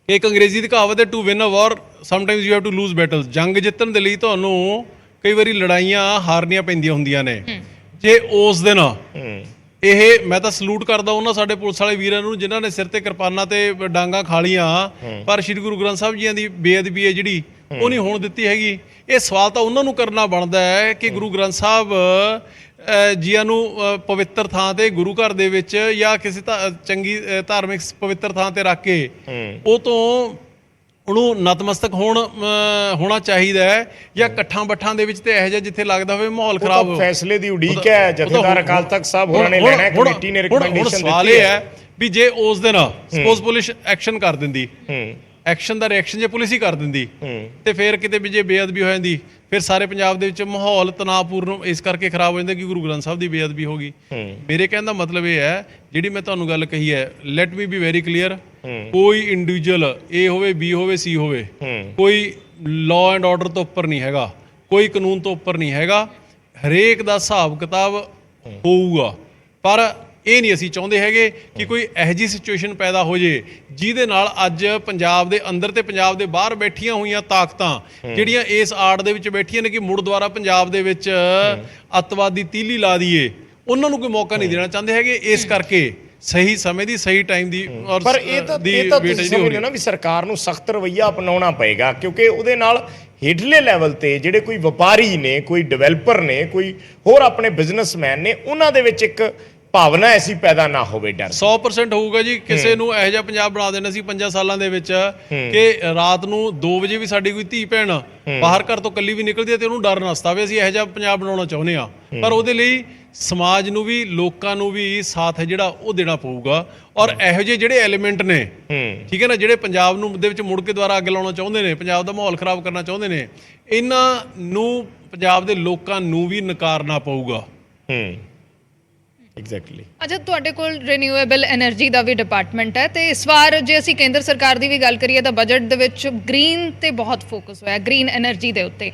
ਇੱਕ ਅੰਗਰੇਜ਼ੀ ਦੀ ਕਹਾਵਤ ਹੈ, to win a war sometimes you have to lose battles. ਜੰਗ ਜਿੱਤਣ ਦੇ ਲਈ ਤੁਹਾਨੂੰ ਕਈ ਵਾਰੀ ਲੜਾਈਆਂ ਹਾਰਨੀਆਂ ਪੈਂਦੀਆਂ ਹੁੰਦੀਆਂ ਨੇ। ਜੇ ਉਸ ਦਿਨ ਇਹ, ਮੈਂ ਤਾਂ ਸਲੂਟ ਕਰਦਾ ਉਹਨਾਂ ਸਾਡੇ ਪੁਲਿਸ ਵਾਲੇ ਵੀਰਾਂ ਨੂੰ ਜਿਨ੍ਹਾਂ ਨੇ ਸਿਰ ਤੇ ਕਿਰਪਾਨਾਂ ਤੇ ਡਾਂਗਾ ਖਾ ਲੀਆਂ, ਪਰ ਸ੍ਰੀ ਗੁਰੂ ਗ੍ਰੰਥ ਸਾਹਿਬ ਜੀ ਦੀ ਬੇਅਦਬੀ ਹੈ ਜਿਹੜੀ ਉਹ ਨਹੀਂ ਹੋਣ ਦਿੱਤੀ ਹੈਗੀ। ਇਹ ਸਵਾਲ ਤਾਂ ਉਹਨਾਂ ਨੂੰ ਕਰਨਾ ਬਣਦਾ ਹੈ ਕਿ ਗੁਰੂ ਗ੍ਰੰਥ ਸਾਹਿਬ ਜੀਆਂ ਨੂੰ ਪਵਿੱਤਰ ਥਾਂ ਤੇ ਗੁਰੂ ਘਰ ਦੇ ਵਿੱਚ ਜਾਂ ਕਿਸੇ ਚੰਗੀ ਧਾਰਮਿਕ ਪਵਿੱਤਰ ਥਾਂ ਤੇ ਰੱਖ ਕੇ ਉਹ ਤੋਂ ਉਹਨੂੰ ਨਤਮਸਤਕ ਹੋਣਾ ਚਾਹੀਦਾ ਹੈ, ਜਾਂ ਇਕੱਠਾਂ ਬੱਠਾਂ ਦੇ ਵਿੱਚ ਤੇ ਇਹੋ ਜਿਹਾ ਜਿੱਥੇ ਲੱਗਦਾ ਹੋਵੇ ਮਾਹੌਲ ਖਰਾਬ ਹੋ। ਫੈਸਲੇ ਦੀ ਉਡੀਕ ਹੈ, ਜਥੇਦਾਰ ਅਕਾਲ ਤਖਤ ਸਾਹਿਬ ਹੋਰਾਂ ਨੇ ਲੈਣਾ, ਕਮੇਟੀ ਨੇ ਰਿਕਮੈਂਡੇਸ਼ਨ ਦਿੱਤੀ ਹੈ। ਸਵਾਲ ਇਹ ਹੈ ਵੀ ਜੇ ਉਸ ਦਿਨ ਸਪੋਜ਼ ਪੁਲਿਸ ਐਕਸ਼ਨ ਕਰ ਦਿੰਦੀ, ਐਕਸ਼ਨ ਦਾ ਰਿਐਕਸ਼ਨ ਜੇ ਪੁਲਿਸ ਹੀ ਕਰ ਦਿੰਦੀ, ਤੇ ਫਿਰ ਕਿਤੇ ਵੀ ਜੇ ਬੇਅਦਬੀ ਹੋ ਜਾਂਦੀ, ਫਿਰ ਸਾਰੇ ਪੰਜਾਬ ਦੇ ਵਿੱਚ ਮਾਹੌਲ ਤਣਾਅਪੂਰਨ ਇਸ ਕਰਕੇ ਖਰਾਬ ਹੋ ਜਾਂਦਾ ਕਿ ਗੁਰੂ ਗ੍ਰੰਥ ਸਾਹਿਬ ਦੀ ਬੇਅਦਬੀ ਹੋ ਗਈ। ਮੇਰੇ ਕਹਿਣ ਦਾ ਮਤਲਬ ਇਹ ਹੈ, ਜਿਹੜੀ ਮੈਂ ਤੁਹਾਨੂੰ ਗੱਲ ਕਹੀ ਹੈ, let me be very clear, ਕੋਈ ਇੰਡੀਵਿਜੂਅਲ A ਹੋਵੇ, B ਹੋਵੇ, C ਹੋਵੇ, ਕੋਈ ਲਾਅ ਐਂਡ ਆਰਡਰ ਤੋਂ ਉੱਪਰ ਨਹੀਂ ਹੈਗਾ, ਕੋਈ ਕਾਨੂੰਨ ਤੋਂ ਉੱਪਰ ਨਹੀਂ ਹੈਗਾ। ਹਰੇਕ ਦਾ ਹਿਸਾਬ ਕਿਤਾਬ ਹੋਊਗਾ, ਪਰ ਇਹ ਨਹੀਂ ਅਸੀਂ ਚਾਹੁੰਦੇ ਹੈਗੇ ਕਿ ਕੋਈ ਇਹੋ ਜਿਹੀ ਸਿਚੁਏਸ਼ਨ ਪੈਦਾ ਹੋ ਜੇ ਜਿਹਦੇ ਨਾਲ ਅੱਜ ਪੰਜਾਬ ਦੇ ਅੰਦਰ ਤੇ ਪੰਜਾਬ ਦੇ ਬਾਹਰ ਬੈਠੀਆਂ ਹੋਈਆਂ ਤਾਕਤਾਂ ਜਿਹੜੀਆਂ ਇਸ ਆੜ ਦੇ ਵਿੱਚ ਬੈਠੀਆਂ ਨੇ ਕਿ ਮੁੜ ਦੁਆਰਾ ਪੰਜਾਬ ਦੇ ਵਿੱਚ ਅੱਤਵਾਦੀ ਤੀਲੀ ਲਾ ਦਈਏ, ਉਹਨਾਂ ਨੂੰ ਕੋਈ ਮੌਕਾ ਨਹੀਂ ਦੇਣਾ ਚਾਹੁੰਦੇ ਹੈਗੇ। ਇਸ ਕਰਕੇ ਸਹੀ ਸਮੇਂ ਦੀ, ਸਹੀ ਟਾਈਮ ਦੀ ਔਰ ਪਰ ਇਹ ਤਾਂ ਤੁਸੀਂ ਸਮਝਦੇ ਹੋ ਨਾ ਵੀ ਸਰਕਾਰ ਨੂੰ ਸਖਤ ਰਵੱਈਆ ਅਪਣਾਉਣਾ ਪਏਗਾ, ਕਿਉਂਕਿ ਉਹਦੇ ਨਾਲ ਹੇਠਲੇ ਲੈਵਲ ਤੇ ਜਿਹੜੇ ਕੋਈ ਵਪਾਰੀ ਨੇ, ਕੋਈ ਡਿਵੈਲਪਰ ਨੇ, ਕੋਈ ਹੋਰ ਆਪਣੇ ਬਿਜ਼ਨਸਮੈਨ ਨੇ, ਉਹਨਾਂ ਦੇ ਵਿੱਚ ਇੱਕ ਭਾਵਨਾ ਐਸੀ ਪੈਦਾ ਨਾ ਹੋਵੇ ਡਰ 100% ਹੋਊਗਾ ਜੀ। ਕਿਸੇ ਨੂੰ ਇਹੋ ਜਿਹਾ ਪੰਜਾਬ ਬਣਾ ਦੇਣਾ ਸੀ 5 ਸਾਲਾਂ ਦੇ ਵਿੱਚ ਕਿ ਰਾਤ ਨੂੰ 2 ਵਜੇ ਵੀ ਸਾਡੀ ਕੋਈ ਧੀ ਭੈਣ ਬਾਹਰ ਘਰ ਤੋਂ ਇਕੱਲੀ ਵੀ ਨਿਕਲਦੀ ਹੈ ਤੇ ਉਹਨੂੰ ਡਰ ਨਾ ਸਤਾਵੇ। ਅਸੀਂ ਇਹੋ ਜਿਹਾ ਪੰਜਾਬ ਬਣਾਉਣਾ ਚਾਹੁੰਦੇ ਆ, ਪਰ ਉਹਦੇ ਲਈ ਸਮਾਜ ਨੂੰ ਵੀ ਲੋਕਾਂ ਨੂੰ ਵੀ ਸਾਥ ਹੈ ਜਿਹੜਾ ਉਹ ਦੇਣਾ ਪਊਗਾ। ਔਰ ਇਹੋ ਜਿਹੇ ਜਿਹੜੇ ਐਲੀਮੈਂਟ ਨੇ, ਠੀਕ ਹੈ ਨਾ, ਜਿਹੜੇ ਪੰਜਾਬ ਨੂੰ ਦੇ ਵਿੱਚ ਮੁੜ ਕੇ ਦੁਬਾਰਾ ਅੱਗ ਲਾਉਣਾ ਚਾਹੁੰਦੇ ਨੇ, ਪੰਜਾਬ ਦਾ ਮਾਹੌਲ ਖਰਾਬ ਕਰਨਾ ਚਾਹੁੰਦੇ ਨੇ, ਇਹਨਾਂ ਨੂੰ ਪੰਜਾਬ ਦੇ ਲੋਕਾਂ ਨੂੰ ਵੀ ਨਕਾਰਨਾ ਪਊਗਾ। ਐਗਜ਼ੈਕਟਲੀ। ਅੱਛਾ, ਤੁਹਾਡੇ ਕੋਲ ਰੀਨਿਊਏਬਲ એનર્ਜੀ ਦਾ ਵੀ ਡਿਪਾਰਟਮੈਂਟ ਹੈ ਤੇ ਇਸ ਵਾਰ ਜੇ ਅਸੀਂ ਕੇਂਦਰ ਸਰਕਾਰ ਦੀ ਵੀ ਗੱਲ ਕਰੀਏ ਤਾਂ ਬਜਟ ਦੇ ਵਿੱਚ ਗ੍ਰੀਨ ਤੇ ਬਹੁਤ ਫੋਕਸ ਹੋਇਆ, ਗ੍ਰੀਨ એનર્ਜੀ ਦੇ ਉੱਤੇ।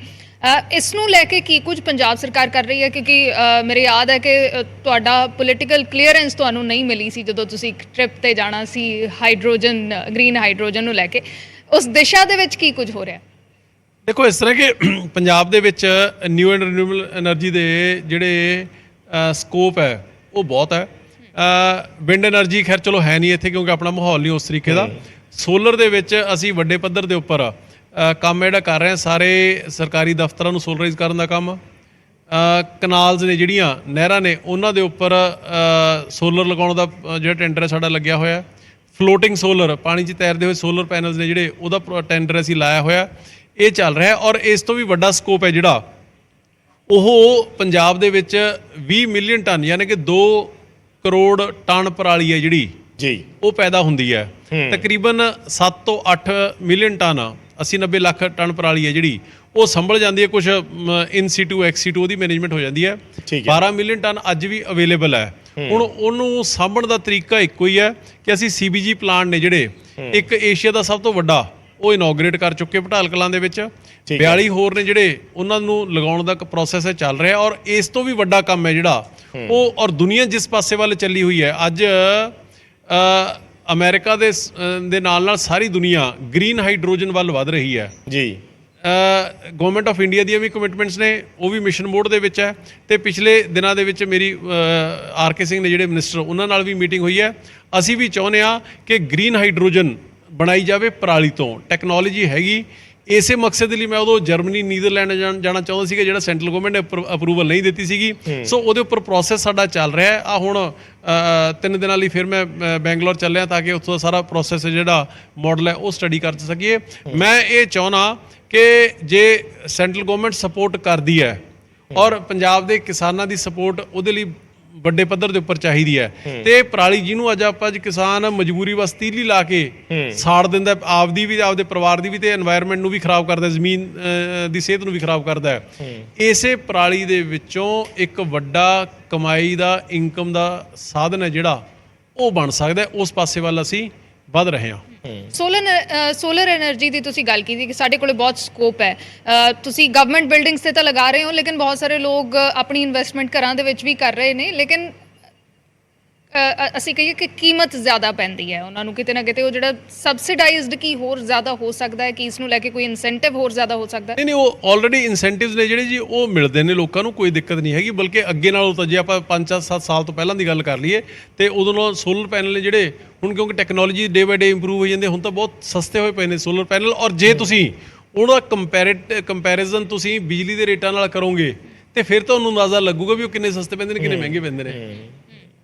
ਇਸ ਨੂੰ ਲੈ ਕੇ ਕੀ ਕੁਝ ਪੰਜਾਬ ਸਰਕਾਰ ਕਰ ਰਹੀ ਹੈ? ਕਿਉਂਕਿ ਮੇਰੇ ਯਾਦ ਹੈ ਕਿ ਤੁਹਾਡਾ ਪੋਲੀਟੀਕਲ ਕਲੀਅਰੈਂਸ ਤੁਹਾਨੂੰ ਨਹੀਂ ਮਿਲੀ ਸੀ ਜਦੋਂ ਤੁਸੀਂ ਇੱਕ ਟ੍ਰਿਪ ਤੇ ਜਾਣਾ ਸੀ ਹਾਈਡਰੋਜਨ, ਗ੍ਰੀਨ ਹਾਈਡਰੋਜਨ ਨੂੰ ਲੈ ਕੇ। ਉਸ ਦਿਸ਼ਾ ਦੇ ਵਿੱਚ ਕੀ ਕੁਝ ਹੋ ਰਿਹਾ? ਦੇਖੋ, ਇਸ ਤਰ੍ਹਾਂ ਕਿ ਪੰਜਾਬ ਦੇ ਵਿੱਚ ਨਿਊ ਐਂਡ ਰੀਨਿਊਏਬਲ એનર્ਜੀ ਦੇ ਜਿਹੜੇ ਸਕੋਪ ਹੈ ਉਹ ਬਹੁਤ ਹੈ। ਵਿੰਡ એનર્ਜੀ ਖੈਰ ਚਲੋ ਹੈ ਨਹੀਂ ਇੱਥੇ ਕਿਉਂਕਿ ਆਪਣਾ ਮਾਹੌਲ ਨਹੀਂ ਉਸ ਤਰੀਕੇ ਦਾ। ਸੋਲਰ ਦੇ ਵਿੱਚ ਅਸੀਂ ਵੱਡੇ ਪੱਧਰ ਦੇ ਉੱਪਰ ਕੰਮ ਜਿਹੜਾ ਕਰ ਰਹੇ ਹਾਂ, ਸਾਰੇ ਸਰਕਾਰੀ ਦਫ਼ਤਰਾਂ ਨੂੰ ਸੋਲਰਾਈਜ਼ ਕਰਨ ਦਾ ਕੰਮ, ਕਨਾਲਸ ਨੇ ਜਿਹੜੀਆਂ ਨਹਿਰਾਂ ਨੇ ਉਹਨਾਂ ਦੇ ਉੱਪਰ ਸੋਲਰ ਲਗਾਉਣ ਦਾ ਜਿਹੜਾ ਟੈਂਡਰ ਹੈ ਸਾਡਾ ਲੱਗਿਆ ਹੋਇਆ। ਫਲੋਟਿੰਗ ਸੋਲਰ, ਪਾਣੀ 'ਚ ਤੈਰਦੇ ਹੋਏ ਸੋਲਰ ਪੈਨਲਸ ਨੇ ਜਿਹੜੇ, ਉਹਦਾ ਟੈਂਡਰ ਅਸੀਂ ਲਾਇਆ ਹੋਇਆ, ਇਹ ਚੱਲ ਰਿਹਾ। ਔਰ ਇਸ ਤੋਂ ਵੀ ਵੱਡਾ ਸਕੋਪ ਹੈ ਜਿਹੜਾ ਉਹ ਪੰਜਾਬ ਦੇ ਵਿੱਚ 20 ਮਿਲੀਅਨ ਟਨ ਯਾਨੀ ਕਿ 2 ਕਰੋੜ ਟਨ ਪਰਾਲੀ ਹੈ ਜਿਹੜੀ ਜੀ ਉਹ ਪੈਦਾ ਹੁੰਦੀ ਹੈ। ਤਕਰੀਬਨ 7 ਤੋਂ 8 ਮਿਲੀਅਨ ਟਨ 80-90 ਲੱਖ ਟਨ ਪਰਾਲੀ ਹੈ ਜਿਹੜੀ ਉਹ ਸੰਭਲ ਜਾਂਦੀ ਹੈ। ਕੁਝ ਇਨ ਸੀਟੂ ਐਕਸ ਸੀਟੂ ਉਹਦੀ ਮੈਨੇਜਮੈਂਟ ਹੋ ਜਾਂਦੀ ਹੈ। 12 ਮਿਲੀਅਨ ਟਨ ਅੱਜ ਵੀ ਅਵੇਲੇਬਲ ਹੈ। ਹੁਣ ਉਹਨੂੰ ਸਾਂਭਣ ਦਾ ਤਰੀਕਾ ਇੱਕੋ ਹੀ ਹੈ ਕਿ ਅਸੀਂ CBG ਪਲਾਂਟ ਨੇ ਜਿਹੜੇ, ਇੱਕ ਏਸ਼ੀਆ ਦਾ ਸਭ ਤੋਂ ਵੱਡਾ, ਉਹ ਇਨੋਗਰੇਟ ਕਰ ਚੁੱਕੇ ਭਟਾਲ ਕਲਾਂ ਦੇ ਵਿੱਚ। 42 ਹੋਰ ਨੇ ਜਿਹੜੇ ਉਹਨਾਂ ਨੂੰ ਲਗਾਉਣ ਦਾ ਇੱਕ ਹੈ ਚੱਲ ਰਿਹਾ। ਔਰ ਇਸ ਤੋਂ ਵੀ ਵੱਡਾ ਕੰਮ ਹੈ ਜਿਹੜਾ ਉਹ, ਔਰ ਦੁਨੀਆ ਜਿਸ ਪਾਸੇ ਵੱਲ ਚੱਲੀ ਹੋਈ ਹੈ ਅੱਜ, ਅਮਰੀਕਾ ਦੇ ਨਾਲ ਸਾਰੀ ਦੁਨੀਆ ਗ੍ਰੀਨ ਹਾਈਡਰੋਜਨ ਵੱਲ ਵਧ ਰਹੀ ਹੈ ਜੀ। ਗਵਰਨਮੈਂਟ ਆਫ ਇੰਡੀਆ ਦੀਆਂ ਵੀ ਕਮਿਟਮੈਂਟਸ ਨੇ, ਉਹ ਵੀ ਮਿਸ਼ਨ ਮੋਡ ਦੇ ਵਿੱਚ ਹੈ। ਤੇ ਪਿਛਲੇ ਦਿਨਾਂ ਦੇ ਵਿੱਚ ਮੇਰੀ RK ਸਿੰਘ ਨੇ ਜਿਹੜੇ ਮਿਨਿਸਟਰ, ਉਹਨਾਂ ਨਾਲ ਵੀ ਮੀਟਿੰਗ ਹੋਈ ਹੈ। ਅਸੀਂ ਵੀ ਚਾਹੁੰਦੇ ਹਾਂ ਕਿ ਗ੍ਰੀਨ ਹਾਈਡਰੋਜਨ ਬਣਾਈ ਜਾਵੇ ਪਰਾਲੀ ਤੋਂ। ਟੈਕਨੋਲੋਜੀ ਹੈਗੀ। ਇਸੇ ਮਕਸਦ ਲਈ ਮੈਂ ਉਦੋਂ ਜਰਮਨੀ, ਨੀਦਰਲੈਂਡ ਜਾਣਾ ਚਾਹੁੰਦਾ ਸੀਗਾ, ਜਿਹੜਾ ਸੈਂਟਰਲ ਗਵਰਨਮੈਂਟ ਨੇ ਅਪਰੂਵਲ ਨਹੀਂ ਦਿੱਤੀ ਸੀਗੀ। ਸੋ ਉਹਦੇ ਉੱਪਰ ਪ੍ਰੋਸੈਸ ਸਾਡਾ ਚੱਲ ਰਿਹਾ ਹੈ। ਹੁਣ 3 ਦਿਨਾਂ ਲਈ ਫਿਰ ਮੈਂ ਬੈਂਗਲੌਰ ਚੱਲਿਆ ਤਾਂ ਕਿ ਉੱਥੋਂ ਦਾ ਸਾਰਾ ਪ੍ਰੋਸੈਸ ਜਿਹੜਾ ਮਾਡਲ ਹੈ ਉਹ ਸਟੱਡੀ ਕਰ ਸਕੀਏ। ਮੈਂ ਇਹ ਚਾਹੁੰਦਾ ਕਿ ਜੇ ਸੈਂਟਰਲ ਗਵਰਨਮੈਂਟ ਸਪੋਰਟ ਕਰਦੀ ਹੈ ਔਰ ਪੰਜਾਬ ਦੇ ਕਿਸਾਨਾਂ ਦੀ ਸਪੋਰਟ ਉਹਦੇ ਲਈ ਵੱਡੇ ਪੱਧਰ ਦੇ ਉੱਪਰ ਚਾਹੀਦੀ ਹੈ, ਤੇ ਪਰਾਲੀ ਜਿਹਨੂੰ ਅੱਜ ਕਿਸਾਨ ਮਜਬੂਰੀ ਵਸ ਤੀਲੀ ਲਾ ਕੇ ਸਾੜ ਦਿੰਦਾ, ਆਪਦੀ ਵੀ, ਆਪਦੇ ਪਰਿਵਾਰ ਦੀ ਵੀ, ਤੇ এনवायरमेंट ਨੂੰ ਵੀ ਖਰਾਬ ਕਰਦਾ, ਜ਼ਮੀਨ ਦੀ ਸਿਹਤ ਨੂੰ ਵੀ ਖਰਾਬ ਕਰਦਾ ਹੈ। ਇਸੇ ਪਰਾਲੀ ਦੇ ਵਿੱਚੋਂ ਇੱਕ ਵੱਡਾ ਕਮਾਈ ਦਾ, ਇਨਕਮ ਦਾ ਸਾਧਨ ਹੈ ਜਿਹੜਾ ਉਹ ਬਣ ਸਕਦਾ। ਉਸ ਪਾਸੇ ਵੱਲ ਅਸੀਂ ਵਧ ਰਹੇ ਹਾਂ। ਸੋਲਰ એનર્ਜੀ ਦੀ ਤੁਸੀਂ ਗੱਲ ਕੀਤੀ ਕਿ ਸਾਡੇ ਕੋਲੇ ਬਹੁਤ ਸਕੋਪ ਹੈ। ਤੁਸੀਂ ਗਵਰਨਮੈਂਟ ਬਿਲਡਿੰਗਸ ਤੇ ਤਾਂ ਲਗਾ ਰਹੇ ਹੋ, ਲੇਕਿਨ ਬਹੁਤ ਸਾਰੇ ਲੋਕ ਆਪਣੀ ਇਨਵੈਸਟਮੈਂਟ ਘਰਾਂ ਦੇ ਵਿੱਚ ਵੀ ਕਰ ਰਹੇ ਨੇ, ਲੇਕਿਨ ਅਸੀਂ ਕਹੀਏ ਕਿ ਕੀਮਤ ਜ਼ਿਆਦਾ ਪੈਂਦੀ ਹੈ ਉਹਨਾਂ ਨੂੰ। ਕਿਤੇ ਨਾ ਕਿਤੇ ਉਹ ਜਿਹੜਾ ਸਬਸਿਡਾਈਜ਼ਡ ਕੀ ਹੋਰ ਜ਼ਿਆਦਾ ਹੋ ਸਕਦਾ ਹੈ ਕਿ ਇਸ ਨੂੰ ਲੈ ਕੇ ਕੋਈ ਇਨਸੈਂਟਿਵ ਹੋਰ ਜ਼ਿਆਦਾ ਹੋ ਸਕਦਾ ਹੈ? ਨਹੀਂ, ਉਹ ਆਲਰੇਡੀ ਇਨਸੈਂਟਿਵਸ ਨੇ ਜਿਹੜੇ ਜੀ ਉਹ ਮਿਲਦੇ ਨੇ ਲੋਕਾਂ ਨੂੰ, ਕੋਈ ਦਿੱਕਤ ਨਹੀਂ ਹੈਗੀ। ਬਲਕਿ ਅੱਗੇ ਨਾਲੋਂ ਤਾਂ ਜੇ ਆਪਾਂ 5-7 ਸਾਲ ਤੋਂ ਪਹਿਲਾਂ ਦੀ ਗੱਲ ਕਰ ਲਈਏ ਤੇ ਉਦੋਂ ਨਾਲ ਸੋਲਰ ਪੈਨਲ ਨੇ ਜਿਹੜੇ, ਹੁਣ ਕਿਉਂਕਿ technology day by day improve ਹੋ ਜਾਂਦੀ, ਹੁਣ ਤਾਂ ਬਹੁਤ ਸਸਤੇ ਹੋਏ ਪਏ ਨੇ ਸੋਲਰ ਪੈਨਲ। ਔਰ ਜੇ ਤੁਸੀਂ ਉਹਦਾ ਕੰਪੈਰੀਜ਼ਨ ਤੁਸੀਂ ਬਿਜਲੀ ਦੇ ਰੇਟਾਂ ਨਾਲ ਕਰੋਗੇ ਤੇ ਫਿਰ ਤੁਹਾਨੂੰ ਅੰਦਾਜ਼ਾ ਲੱਗੂਗਾ ਵੀ ਉਹ ਕਿੰਨੇ ਸਸਤੇ ਪੈਂਦੇ ਨੇ, ਕਿੰਨੇ ਮਹਿੰਗੇ ਪੈਂਦੇ ਨੇ।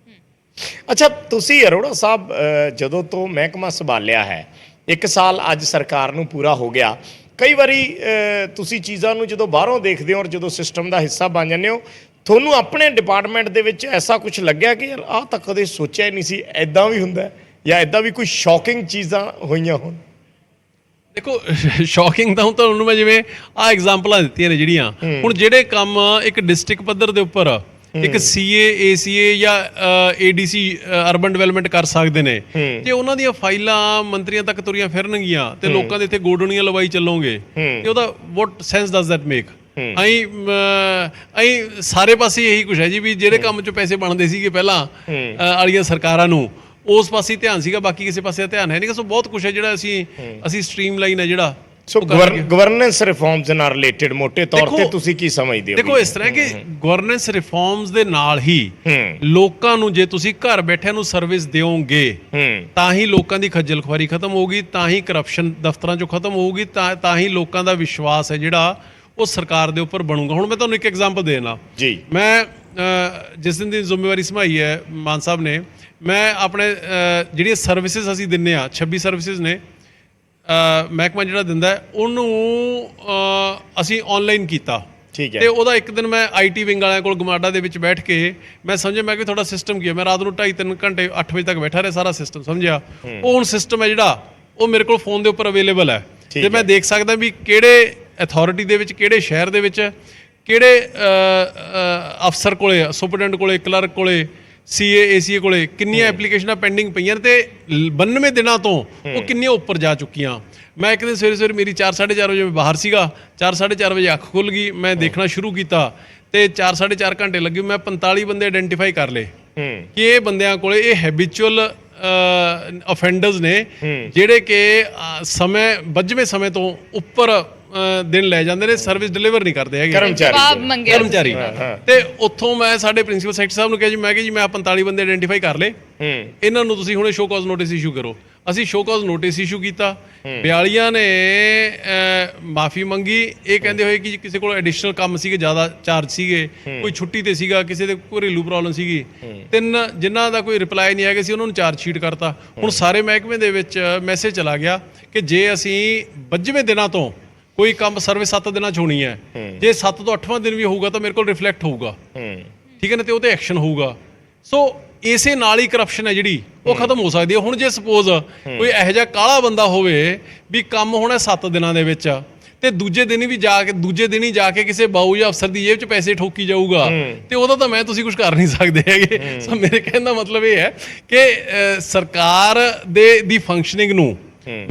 ਅੱਛਾ, ਤੁਸੀਂ ਅਰੋੜਾ ਸਾਹਿਬ ਜਦੋਂ ਤੋਂ ਮਹਿਕਮਾ ਸੰਭਾਲਿਆ ਹੈ, 1 ਸਾਲ ਅੱਜ ਸਰਕਾਰ ਨੂੰ ਪੂਰਾ ਹੋ ਗਿਆ, ਕਈ ਵਾਰੀ ਤੁਸੀਂ ਚੀਜ਼ਾਂ ਨੂੰ ਜਦੋਂ ਬਾਹਰੋਂ ਦੇਖਦੇ ਹੋ ਔਰ ਜਦੋਂ ਸਿਸਟਮ ਦਾ ਹਿੱਸਾ ਬਣ ਜਾਂਦੇ ਹੋ, ਤੁਹਾਨੂੰ ਆਪਣੇ ਡਿਪਾਰਟਮੈਂਟ ਦੇ ਵਿੱਚ ਐਸਾ ਕੁਝ ਲੱਗਿਆ ਕਿ ਯਾਰ ਆਹ ਤਾਂ ਕਦੇ ਸੋਚਿਆ ਹੀ ਨਹੀਂ ਸੀ, ਐਦਾਂ ਵੀ ਹੁੰਦਾ, ਜਾਂ ਐਦਾਂ ਵੀ ਕੋਈ ਸ਼ੌਕਿੰਗ ਚੀਜ਼ਾਂ ਹੋਈਆਂ ਹੋਣ? ਦੇਖੋ, ਸ਼ੌਕਿੰਗ ਤਾਂ ਹੁਣ ਤੁਹਾਨੂੰ ਮੈਂ ਜਿਵੇਂ ਆਹ ਐਗਜ਼ਾਮਪਲਾਂ ਦਿੱਤੀਆਂ ਨੇ ਜਿਹੜੀਆਂ, ਹੁਣ ਜਿਹੜੇ ਕੰਮ ਇੱਕ ਡਿਸਟ੍ਰਿਕਟ ਪੱਧਰ ਦੇ ਉੱਪਰ ਇੱਕ CA, ACA ਜਾਂ ADC ਅਰਬਨ ਡਿਵੈਲਪਮੈਂਟ ਕਰ ਸਕਦੇ ਨੇ, ਜੇ ਉਹਨਾਂ ਦੀਆਂ ਫਾਈਲਾਂ ਮੰਤਰੀਆਂ ਤੱਕ ਤੁਰੀਆਂ ਫਿਰਨਗੀਆਂ ਤੇ ਲੋਕਾਂ ਦੇ ਇੱਥੇ ਗੋਡਣੀਆਂ ਲਵਾਈ ਚੱਲੋਗੇ ਤੇ ਉਹਦਾ ਵਾਟ ਸੈਂਸ ਡਸ ਦੈਟ ਮੇਕ? ਅਸੀਂ ਸਾਰੇ ਪਾਸੇ ਇਹੀ ਕੁਛ ਹੈ ਜੀ ਵੀ ਜਿਹੜੇ ਕੰਮ 'ਚ ਪੈਸੇ ਬਣਦੇ ਸੀਗੇ ਪਹਿਲਾਂ ਵਾਲੀਆਂ ਸਰਕਾਰਾਂ ਨੂੰ, ਉਸ ਪਾਸੇ ਧਿਆਨ ਸੀਗਾ, ਬਾਕੀ ਕਿਸੇ ਪਾਸੇ ਧਿਆਨ ਹੈ ਨਹੀਂ। ਸੋ ਬਹੁਤ ਕੁਛ ਹੈ ਜਿਹੜਾ ਅਸੀਂ ਸਟ੍ਰੀਮਲਾਈਨ ਹੈ ਜਿਹੜਾ। ਸੋ ਗਵਰਨੈਂਸ ਰਿਫਾਰਮਸ ਨਾਲ ਰਿਲੇਟਡ ਮੋٹے ਤੌਰ ਤੇ ਤੁਸੀਂ ਕੀ ਸਮਝਦੇ ਹੋ? ਦੇਖੋ, ਇਸ ਤਰ੍ਹਾਂ ਕਿ ਗਵਰਨੈਂਸ ਰਿਫਾਰਮਸ ਦੇ ਨਾਲ ਹੀ ਲੋਕਾਂ ਨੂੰ, ਜੇ ਤੁਸੀਂ ਘਰ ਬੈਠਿਆਂ ਨੂੰ ਸਰਵਿਸ ਦਿਓਗੇ ਤਾਂ ਹੀ ਲੋਕਾਂ ਦੀ ਖੱਜਲ ਖੁਆਰੀ ਖਤਮ ਹੋਊਗੀ, ਤਾਂ ਹੀ ਕਰਪਸ਼ਨ ਦਫ਼ਤਰਾਂ 'ਚੋਂ ਖਤਮ ਹੋਊਗੀ, ਤਾਂ ਹੀ ਲੋਕਾਂ ਦਾ ਵਿਸ਼ਵਾਸ ਹੈ ਜਿਹੜਾ ਉਹ ਸਰਕਾਰ ਦੇ ਉੱਪਰ ਬਣੂਗਾ। ਹੁਣ ਮੈਂ ਤੁਹਾਨੂੰ ਇੱਕ ਐਗਜ਼ਾਮਪਲ ਦੇਣਾ ਜੀ। ਮੈਂ ਜਿਸ ਦਿਨ ਦੀ ਜ਼ਿੰਮੇਵਾਰੀ ਸੰਭਾਈ ਹੈ ਮਾਨ ਸਾਹਿਬ ਨੇ, ਮੈਂ ਆਪਣੇ ਜਿਹੜੀਆਂ ਸਰਵਿਸਿਜ਼ ਅਸੀਂ ਦਿੰਦੇ ਹਾਂ 26 ਸਰਵਿਸਿਜ਼ ਨੇ ਮਹਿਕਮਾ ਜਿਹੜਾ ਦਿੰਦਾ ਉਹਨੂੰ ਅਸੀਂ ਆਨਲਾਈਨ ਕੀਤਾ। ਠੀਕ ਹੈ। ਤੇ ਉਹਦਾ ਇੱਕ ਦਿਨ ਮੈਂ ਆਈਟੀ ਵਿੰਗ ਵਾਲਿਆਂ ਕੋਲ ਗਮਾਡਾ ਦੇ ਵਿੱਚ ਬੈਠ ਕੇ ਮੈਂ ਸਮਝਿਆ ਮੈਂ ਕਿ ਤੁਹਾਡਾ ਸਿਸਟਮ ਕੀ ਹੈ। ਮੈਂ ਰਾਤ ਨੂੰ 2.5-3 ਘੰਟੇ 8 ਵਜੇ ਤੱਕ ਬੈਠਾ ਰਿਹਾ, ਸਾਰਾ ਸਿਸਟਮ ਸਮਝਿਆ। ਉਹ ਹੁਣ ਸਿਸਟਮ ਹੈ ਜਿਹੜਾ ਉਹ ਮੇਰੇ ਕੋਲ ਫੋਨ ਦੇ ਉੱਪਰ ਅਵੇਲੇਬਲ ਹੈ ਤੇ ਮੈਂ ਦੇਖ ਸਕਦਾ ਵੀ ਕਿਹੜੇ ਅਥਾਰਟੀ ਦੇ ਵਿੱਚ, ਕਿਹੜੇ ਸ਼ਹਿਰ ਦੇ ਵਿੱਚ, ਕਿਹੜੇ ਅਫਸਰ ਕੋਲੇ, ਸੁਪਰਡੈਂਟ ਕੋਲੇ, ਕਲਰਕ ਕੋਲੇ, ਸੀਏ ਏਸੀਏ ਕੋਲੇ ਕਿੰਨੀਆਂ ਐਪਲੀਕੇਸ਼ਨਾਂ ਪੈਂਡਿੰਗ ਪਈਆਂ ਤੇ 92 ਦਿਨਾਂ ਤੋਂ ਉਹ ਕਿੰਨੀਆਂ ਉੱਪਰ ਜਾ ਚੁੱਕੀਆਂ। ਮੈਂ ਇੱਕ ਦਿਨ ਸਵੇਰੇ ਮੇਰੀ 4-4:30 ਵਜੇ ਮੈਂ ਬਾਹਰ ਸੀਗਾ, 4-4:30 ਵਜੇ ਅੱਖ ਖੁੱਲ ਗਈ, ਮੈਂ ਦੇਖਣਾ ਸ਼ੁਰੂ ਕੀਤਾ ਤੇ 4-4.5 ਘੰਟੇ ਲੱਗੇ। ਮੈਂ 45 ਬੰਦੇ ਆਇਡੈਂਟੀਫਾਈ ਕਰ ਲਏ ਕਿ ਇਹ ਬੰਦਿਆਂ ਕੋਲੇ ਇਹ ਹੈਬਿਚੁਅਲ ਅਫੈਂਡਰਸ ਨੇ ਜਿਹੜੇ ਕਿ ਵੱਜਵੇਂ ਸਮੇਂ ਤੋਂ ਉੱਪਰ ਦਿਨ ਲੈ ਜਾਂਦੇ ਨੇ, ਸਰਵਿਸ ਡਿਲੀਵਰ ਨਹੀਂ ਕਰਦੇ ਹੈਗੇ, ਕਰਮਚਾਰੀ। ਤੇ ਉੱਥੋਂ ਮੈਂ ਸਾਡੇ ਪ੍ਰਿੰਸੀਪਲ ਸੈਕਟਰੀ ਸਾਹਿਬ ਨੂੰ ਕਿਹਾ ਜੀ, ਮੈਂ 45 ਬੰਦੇ ਆਇਡੈਂਟੀਫਾਈ ਕਰ ਲਏ, ਇਹਨਾਂ ਨੂੰ ਤੁਸੀਂ ਹੁਣੇ ਸ਼ੋ ਕਾਜ਼ ਨੋਟਿਸ ਇਸ਼ੂ ਕਰੋ। ਅਸੀਂ ਸ਼ੋ ਕਾਜ਼ ਨੋਟਿਸ ਇਸ਼ੂ ਕੀਤਾ। 42 ਨੇ ਮਾਫੀ ਮੰਗੀ, ਇਹ ਕਹਿੰਦੇ ਹੋਏ ਕਿ ਕਿਸੇ ਕੋਲ ਐਡੀਸ਼ਨਲ ਕੰਮ ਸੀਗੇ, ਜ਼ਿਆਦਾ ਚਾਰਜ ਸੀਗੇ, ਕੋਈ ਛੁੱਟੀ ਤੇ ਸੀਗਾ, ਕਿਸੇ ਦੇ ਘਰੇਲੂ ਪ੍ਰੋਬਲਮ ਸੀਗੀ। 3 ਜਿਨ੍ਹਾਂ ਦਾ ਕੋਈ ਰਿਪਲਾਈ ਨਹੀਂ ਆਇਆ ਸੀ ਉਹਨਾਂ ਨੂੰ ਚਾਰਜ ਸ਼ੀਟ ਕਰਤਾ। ਹੁਣ ਸਾਰੇ ਮਹਿਕਮੇ ਦੇ ਵਿੱਚ ਮੈਸੇਜ ਚਲਾ ਗਿਆ ਕਿ ਜੇ ਅਸੀਂ 25ਵੇਂ ਦਿਨਾਂ ਤੋਂ ਕੋਈ ਕੰਮ ਸਰਵਿਸ 7 ਦਿਨਾਂ 'ਚ ਹੋਣੀ ਹੈ, ਜੇ 7 ਤੋਂ 8ਵਾਂ ਦਿਨ ਵੀ ਹੋਊਗਾ ਤਾਂ ਮੇਰੇ ਕੋਲ ਰਿਫਲੈਕਟ ਹੋਊਗਾ, ਠੀਕ ਹੈ ਨਾ, ਤੇ ਉਹ ਤੇ ਐਕਸ਼ਨ ਹੋਊਗਾ। ਸੋ ਇਸੇ ਨਾਲ ਹੀ ਕਰਪਸ਼ਨ ਹੈ ਜਿਹੜੀ ਉਹ ਖਤਮ ਹੋ ਸਕਦੀ ਹੈ। ਹੁਣ ਜੇ ਸਪੋਜ਼ ਕੋਈ ਇਹੋ ਜਿਹਾ ਕਾਲਾ ਬੰਦਾ ਹੋਵੇ ਵੀ ਕੰਮ ਹੋਣਾ 7 ਦਿਨਾਂ ਦੇ ਵਿੱਚ ਤੇ ਦੂਜੇ ਦਿਨ ਹੀ ਜਾ ਕੇ ਕਿਸੇ ਬਾਊ ਜਾਂ ਅਫਸਰ ਦੀ ਜੇਬ 'ਚ ਪੈਸੇ ਠੋਕੀ ਜਾਊਗਾ ਤੇ ਉਹਦਾ ਤਾਂ ਮੈਂ ਤੁਸੀਂ ਕੁਝ ਕਰ ਨਹੀਂ ਸਕਦੇ ਹੈਗੇ। ਸੋ ਮੇਰੇ ਕਹਿਣ ਦਾ ਮਤਲਬ ਇਹ ਹੈ ਕਿ ਸਰਕਾਰ ਦੀ ਫੰਕਸ਼ਨਿੰਗ ਨੂੰ,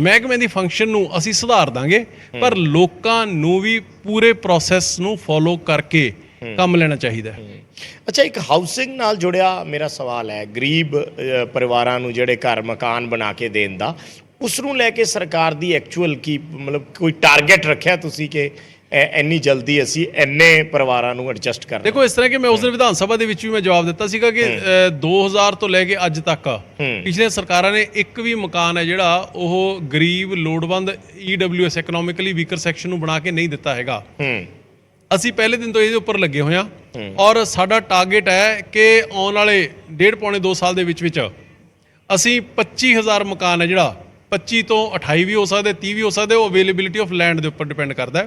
ਮਹਿਕਮੇ ਦੀ ਫੰਕਸ਼ਨ ਨੂੰ ਅਸੀਂ ਸੁਧਾਰ ਦਾਂਗੇ, ਪਰ ਲੋਕਾਂ ਨੂੰ ਵੀ ਪੂਰੇ ਪ੍ਰੋਸੈਸ ਨੂੰ ਫੋਲੋ ਕਰਕੇ ਕੰਮ ਲੈਣਾ ਚਾਹੀਦਾ ਹੈ। ਅੱਛਾ, ਇੱਕ ਹਾਊਸਿੰਗ ਨਾਲ ਜੁੜਿਆ ਮੇਰਾ ਸਵਾਲ ਹੈ, ਗਰੀਬ ਪਰਿਵਾਰਾਂ ਨੂੰ ਜਿਹੜੇ ਘਰ ਮਕਾਨ ਬਣਾ ਕੇ ਦੇਣ ਦਾ, ਉਸ ਨੂੰ ਲੈ ਕੇ ਸਰਕਾਰ ਦੀ ਐਕਚੁਅਲ ਕੀ ਮਤਲਬ ਕੋਈ ਟਾਰਗੇਟ ਰੱਖਿਆ ਤੁਸੀਂ ਕਿ ਇੰਨੀ ਜਲਦੀ ਅਸੀਂ ਇੰਨੇ ਪਰਿਵਾਰਾਂ ਨੂੰ ਐਡਜਸਟ ਕਰਨਾ? ਦੇਖੋ, ਇਸ ਤਰ੍ਹਾਂ ਕਿ ਮੈਂ ਉਸ ਦਿਨ ਵਿਧਾਨ ਸਭਾ ਦੇ ਵਿੱਚ ਵੀ ਮੈਂ ਜਵਾਬ ਦਿੱਤਾ ਸੀਗਾ ਕਿ 2000 ਤੋਂ ਲੈ ਕੇ ਅੱਜ ਤੱਕ ਪਿਛਲੀਆਂ ਸਰਕਾਰਾਂ ਨੇ ਇੱਕ ਵੀ ਮਕਾਨ ਹੈ ਜਿਹੜਾ ਉਹ ਗਰੀਬ ਲੋੜਵੰਦ EWS ਇਕਨੋਮਿਕਲੀ ਵੀਕਰ ਸੈਕਸ਼ਨ ਨੂੰ ਬਣਾ ਕੇ ਨਹੀਂ ਦਿੱਤਾ ਹੈਗਾ। ਅਸੀਂ ਪਹਿਲੇ ਦਿਨ ਤੋਂ ਇਹਦੇ ਉੱਪਰ ਲੱਗੇ ਹੋਏ ਹਾਂ ਔਰ ਸਾਡਾ ਟਾਰਗੇਟ ਹੈ ਕਿ ਆਉਣ ਵਾਲੇ 1.5-2 ਸਾਲ ਦੇ ਵਿੱਚ ਅਸੀਂ 25000 ਮਕਾਨ ਹੈ ਜਿਹੜਾ 25 ਤੋਂ 28 ਵੀ ਹੋ ਸਕਦੇ, 30 ਵੀ ਹੋ ਸਕਦੇ, ਉਹ ਅਵੇਲੇਬਿਲਿਟੀ ਆਫ ਲੈਂਡ ਦੇ ਉੱਪਰ ਡਿਪੈਂਡ ਕਰਦਾ ਹੈ।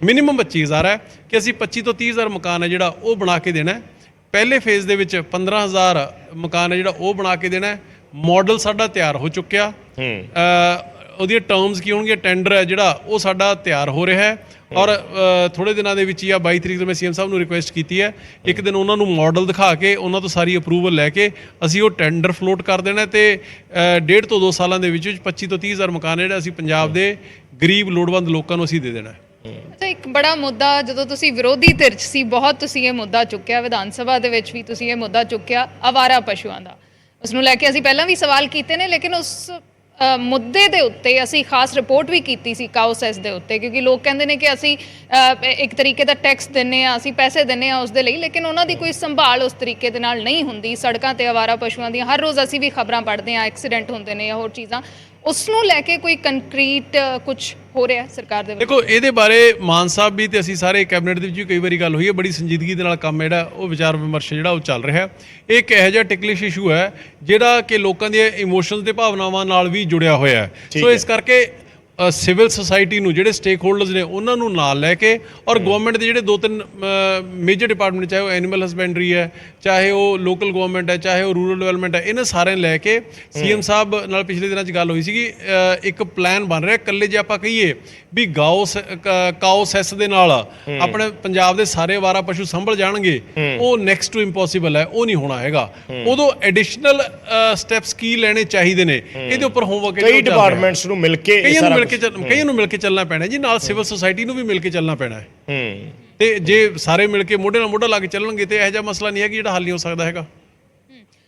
ਮਿਨੀਮਮ 25000 ਹੈ ਕਿ ਅਸੀਂ 25 ਤੋਂ 30000 ਮਕਾਨ ਹੈ ਜਿਹੜਾ ਉਹ ਬਣਾ ਕੇ ਦੇਣਾ ਹੈ। ਪਹਿਲੇ ਫੇਜ਼ ਦੇ ਵਿੱਚ 15000 ਮਕਾਨ ਹੈ ਜਿਹੜਾ ਉਹ ਬਣਾ ਕੇ ਦੇਣਾ ਹੈ। ਮਾਡਲ ਸਾਡਾ ਤਿਆਰ ਹੋ ਚੁੱਕਿਆ, ਉਹਦੀਆਂ ਟਰਮਸ ਕੀ ਹੋਣਗੀਆਂ, ਟੈਂਡਰ ਹੈ ਜਿਹੜਾ ਉਹ ਸਾਡਾ ਤਿਆਰ ਹੋ ਰਿਹਾ ਹੈ ਔਰ ਥੋੜੇ ਦਿਨਾਂ ਦੇ ਵਿੱਚ ਜਾਂ 22 ਤਰੀਕ ਤੋਂ ਮੈਂ ਸੀਐਮ ਸਾਹਿਬ ਨੂੰ ਰਿਕੁਐਸਟ ਕੀਤੀ ਹੈ, ਇੱਕ ਦਿਨ ਉਹਨਾਂ ਨੂੰ ਮਾਡਲ ਦਿਖਾ ਕੇ ਉਹਨਾਂ ਤੋਂ ਸਾਰੀ ਅਪਰੂਵਲ ਲੈ ਕੇ ਅਸੀਂ ਉਹ ਟੈਂਡਰ ਫਲੋਟ ਕਰ ਦੇਣਾ ਤੇ 1.5 ਤੋਂ 2 ਸਾਲਾਂ ਦੇ ਵਿੱਚ 25 ਤੋਂ 30000 ਮਕਾਨ ਜਿਹੜਾ ਅਸੀਂ ਪੰਜਾਬ ਦੇ ਗਰੀਬ ਲੋੜਵੰਦ ਲੋਕਾਂ ਨੂੰ ਅਸੀਂ ਦੇ ਦੇਣਾ ਹੈ। ਅੱਛਾ, ਇੱਕ ਬੜਾ ਮੁੱਦਾ ਜਦੋਂ ਤੁਸੀਂ ਵਿਰੋਧੀ ਧਿਰ 'ਚ ਸੀ, ਬਹੁਤ ਤੁਸੀਂ ਇਹ ਮੁੱਦਾ ਚੁੱਕਿਆ, ਵਿਧਾਨ ਸਭਾ ਦੇ ਵਿੱਚ ਵੀ ਤੁਸੀਂ ਇਹ ਮੁੱਦਾ ਚੁੱਕਿਆ ਆਵਾਰਾ ਪਸ਼ੂਆਂ ਦਾ। ਉਸ ਨੂੰ ਲੈ ਕੇ ਅਸੀਂ ਪਹਿਲਾਂ ਵੀ ਸਵਾਲ ਕੀਤੇ ਨੇ, ਲੇਕਿਨ ਉਸ ਮੁੱਦੇ ਦੇ ਉੱਤੇ ਅਸੀਂ ਖਾਸ ਰਿਪੋਰਟ ਵੀ ਕੀਤੀ ਸੀ ਕਾਓ ਸੈਸ ਦੇ ਉੱਤੇ, ਕਿਉਂਕਿ ਲੋਕ ਕਹਿੰਦੇ ਨੇ ਕਿ ਅਸੀਂ ਇੱਕ ਤਰੀਕੇ ਦਾ ਟੈਕਸ ਦਿੰਦੇ ਹਾਂ, ਅਸੀਂ ਪੈਸੇ ਦਿੰਦੇ ਹਾਂ ਉਸ ਦੇ ਲਈ, ਲੇਕਿਨ ਉਹਨਾਂ ਦੀ ਕੋਈ ਸੰਭਾਲ ਉਸ ਤਰੀਕੇ ਦੇ ਨਾਲ ਨਹੀਂ ਹੁੰਦੀ। ਸੜਕਾਂ ਤੇ ਆਵਾਰਾ ਪਸ਼ੂਆਂ ਦੀਆਂ ਹਰ ਰੋਜ਼ ਅਸੀਂ ਵੀ ਖਬਰਾਂ ਪੜ੍ਹਦੇ ਹਾਂ, ਐਕਸੀਡੈਂਟ ਹੁੰਦੇ ਨੇ ਜਾਂ ਹੋਰ ਚੀਜ਼ਾਂ। ਉਸ ਨੂੰ ਲੈ ਕੇ ਕੋਈ ਕੰਕਰੀਟ ਕੁਝ ਹੋ ਰਿਹਾ ਸਰਕਾਰ ਦੇ ਵੱਲੋਂ? ਦੇਖੋ, ਇਹਦੇ ਬਾਰੇ ਮਾਨ ਸਾਹਿਬ ਵੀ ਤੇ ਅਸੀਂ ਸਾਰੇ ਕੈਬਨਿਟ ਦੇ ਵਿੱਚ ਵੀ ਕਈ ਵਾਰੀ ਗੱਲ ਹੋਈ ਹੈ, ਬੜੀ ਸੰਜੀਦਗੀ ਦੇ ਨਾਲ ਕੰਮ ਜਿਹੜਾ ਉਹ ਵਿਚਾਰ ਵਿਮਰਸ਼ ਜਿਹੜਾ ਉਹ ਚੱਲ ਰਿਹਾ। ਇਹ ਇੱਕ ਇਹੋ ਜਿਹਾ ਟਿਕਲਿਸ਼ ਇਸ਼ੂ ਹੈ ਜਿਹੜਾ ਕਿ ਲੋਕਾਂ ਦੀਆਂ ਇਮੋਸ਼ਨਲ ਤੇ ਭਾਵਨਾਵਾਂ ਨਾਲ ਵੀ ਜੁੜਿਆ ਹੋਇਆ ਹੈ। ਸੋ ਇਸ ਕਰਕੇ ਸਿਵਲ ਸੁਸਾਇਟੀ ਨੂੰ, ਜਿਹੜੇ ਸਟੇਕ ਹੋਲਡਰਸ ਨੇ, ਉਹਨਾਂ ਨੂੰ ਨਾਲ ਲੈ ਕੇ ਔਰ ਗਵਰਨਮੈਂਟ ਦੇ ਜਿਹੜੇ 2-3 ਮੇਜਰ ਡਿਪਾਰਟਮੈਂਟ, ਚਾਹੇ ਉਹ ਐਨੀਮਲ ਹਸਬੈਂਡਰੀ ਹੈ, ਚਾਹੇ ਉਹ ਲੋਕਲ ਗਵਰਨਮੈਂਟ ਹੈ, ਚਾਹੇ ਉਹ ਰੂਰਲ ਡਿਵੈਲਪਮੈਂਟ ਹੈ, ਇਹਨਾਂ ਸਾਰਿਆਂ ਨੂੰ ਲੈ ਕੇ ਸੀਐਮ ਸਾਹਿਬ ਨਾਲ ਪਿਛਲੇ ਦਿਨਾਂ 'ਚ ਗੱਲ ਹੋਈ ਸੀਗੀ। ਇੱਕ ਪਲਾਨ ਬਣ ਰਿਹਾ। ਇਕੱਲੇ ਜੇ ਆਪਾਂ ਕਹੀਏ ਵੀ ਕਾਓ ਸੈਸ ਦੇ ਨਾਲ ਆਪਣੇ ਪੰਜਾਬ ਦੇ ਸਾਰੇ ਆਵਾਰਾ ਪਸ਼ੂ ਸੰਭਲ ਜਾਣਗੇ, ਉਹ ਨੈਕਸਟ ਟੂ ਇੰਪੋਸੀਬਲ ਹੈ, ਉਹ ਨਹੀਂ ਹੋਣਾ ਹੈਗਾ। ਉਦੋਂ ਐਡੀਸ਼ਨਲ ਸਟੈਪਸ ਕੀ ਲੈਣੇ ਚਾਹੀਦੇ ਨੇ, ਇਹਦੇ ਉੱਪਰ ਹੋਮਵਰਕ ਕਈ ਡਿਪਾਰਟਮੈਂਟਸ ਨੂੰ ਮਿਲ ਕੇ ਕਈਆਂ ਨੂੰ ਮਿਲ ਕੇ ਚੱਲਣਾ ਪੈਣਾ ਜੀ, ਨਾਲ ਸਿਵਲ ਸੁਸਾਇਟੀ ਨੂੰ ਵੀ ਮਿਲ ਕੇ ਚੱਲਣਾ ਪੈਣਾ ਹੈ। ਤੇ ਜੇ ਸਾਰੇ ਮਿਲ ਕੇ ਮੋਢੇ ਨਾਲ ਮੋਢਾ ਲਾ ਕੇ ਚੱਲਣਗੇ ਤੇ ਇਹੋ ਜਿਹਾ ਮਸਲਾ ਨਹੀਂ ਹੈ ਕਿ ਜਿਹੜਾ ਹੱਲ ਨਹੀਂ ਹੋ ਸਕਦਾ ਹੈਗਾ।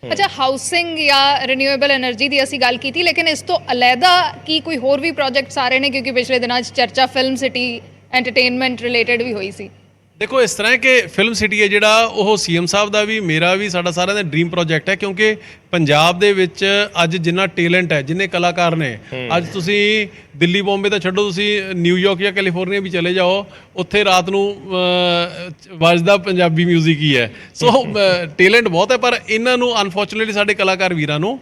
ਅੱਛਾ, ਹਾਊਸਿੰਗ ਜਾਂ ਰੀਨਿਊਏਬਲ એનર્ਜੀ ਦੀ ਅਸੀਂ ਗੱਲ ਕੀਤੀ, ਲੇਕਿਨ ਇਸ ਤੋਂ ਅਲੱਗਾ ਕੀ ਕੋਈ ਹੋਰ ਵੀ ਪ੍ਰੋਜੈਕਟਸ ਆ ਰਹੇ ਨੇ? ਕਿਉਂਕਿ ਪਿਛਲੇ ਦਿਨਾਂ 'ਚ ਚਰਚਾ ਫਿਲਮ ਸਿਟੀ ਐਂਟਰਟੇਨਮੈਂਟ ਰਿਲੇਟਡ ਵੀ ਹੋਈ ਸੀ। ਦੇਖੋ, ਇਸ ਤਰ੍ਹਾਂ ਹੈ ਕਿ ਫਿਲਮ ਸਿਟੀ ਹੈ ਜਿਹੜਾ ਉਹ ਸੀਐਮ ਸਾਹਿਬ ਦਾ ਵੀ, ਮੇਰਾ ਵੀ, ਸਾਡਾ ਸਾਰਿਆਂ ਦਾ ਡ੍ਰੀਮ ਪ੍ਰੋਜੈਕਟ ਹੈ, ਕਿਉਂਕਿ ਪੰਜਾਬ ਦੇ ਵਿੱਚ ਅੱਜ ਜਿੰਨਾ ਟੈਲੈਂਟ ਹੈ, ਜਿੰਨੇ ਕਲਾਕਾਰ ਨੇ, ਅੱਜ ਤੁਸੀਂ ਦਿੱਲੀ ਬੰਬੇ ਤਾਂ ਛੱਡੋ, ਤੁਸੀਂ ਨਿਊਯਾਰਕ ਜਾਂ ਕੈਲੀਫੋਰਨੀਆ ਵੀ ਚਲੇ ਜਾਓ, ਉੱਥੇ ਰਾਤ ਨੂੰ ਵੱਜਦਾ ਪੰਜਾਬੀ ਮਿਊਜ਼ਿਕ ਹੀ ਹੈ। ਸੋ ਟੈਲੈਂਟ ਬਹੁਤ ਹੈ, ਪਰ ਇਹਨਾਂ ਨੂੰ ਅਨਫੋਰਚੂਨੇਟਲੀ ਸਾਡੇ ਕਲਾਕਾਰ ਵੀਰਾਂ ਨੂੰ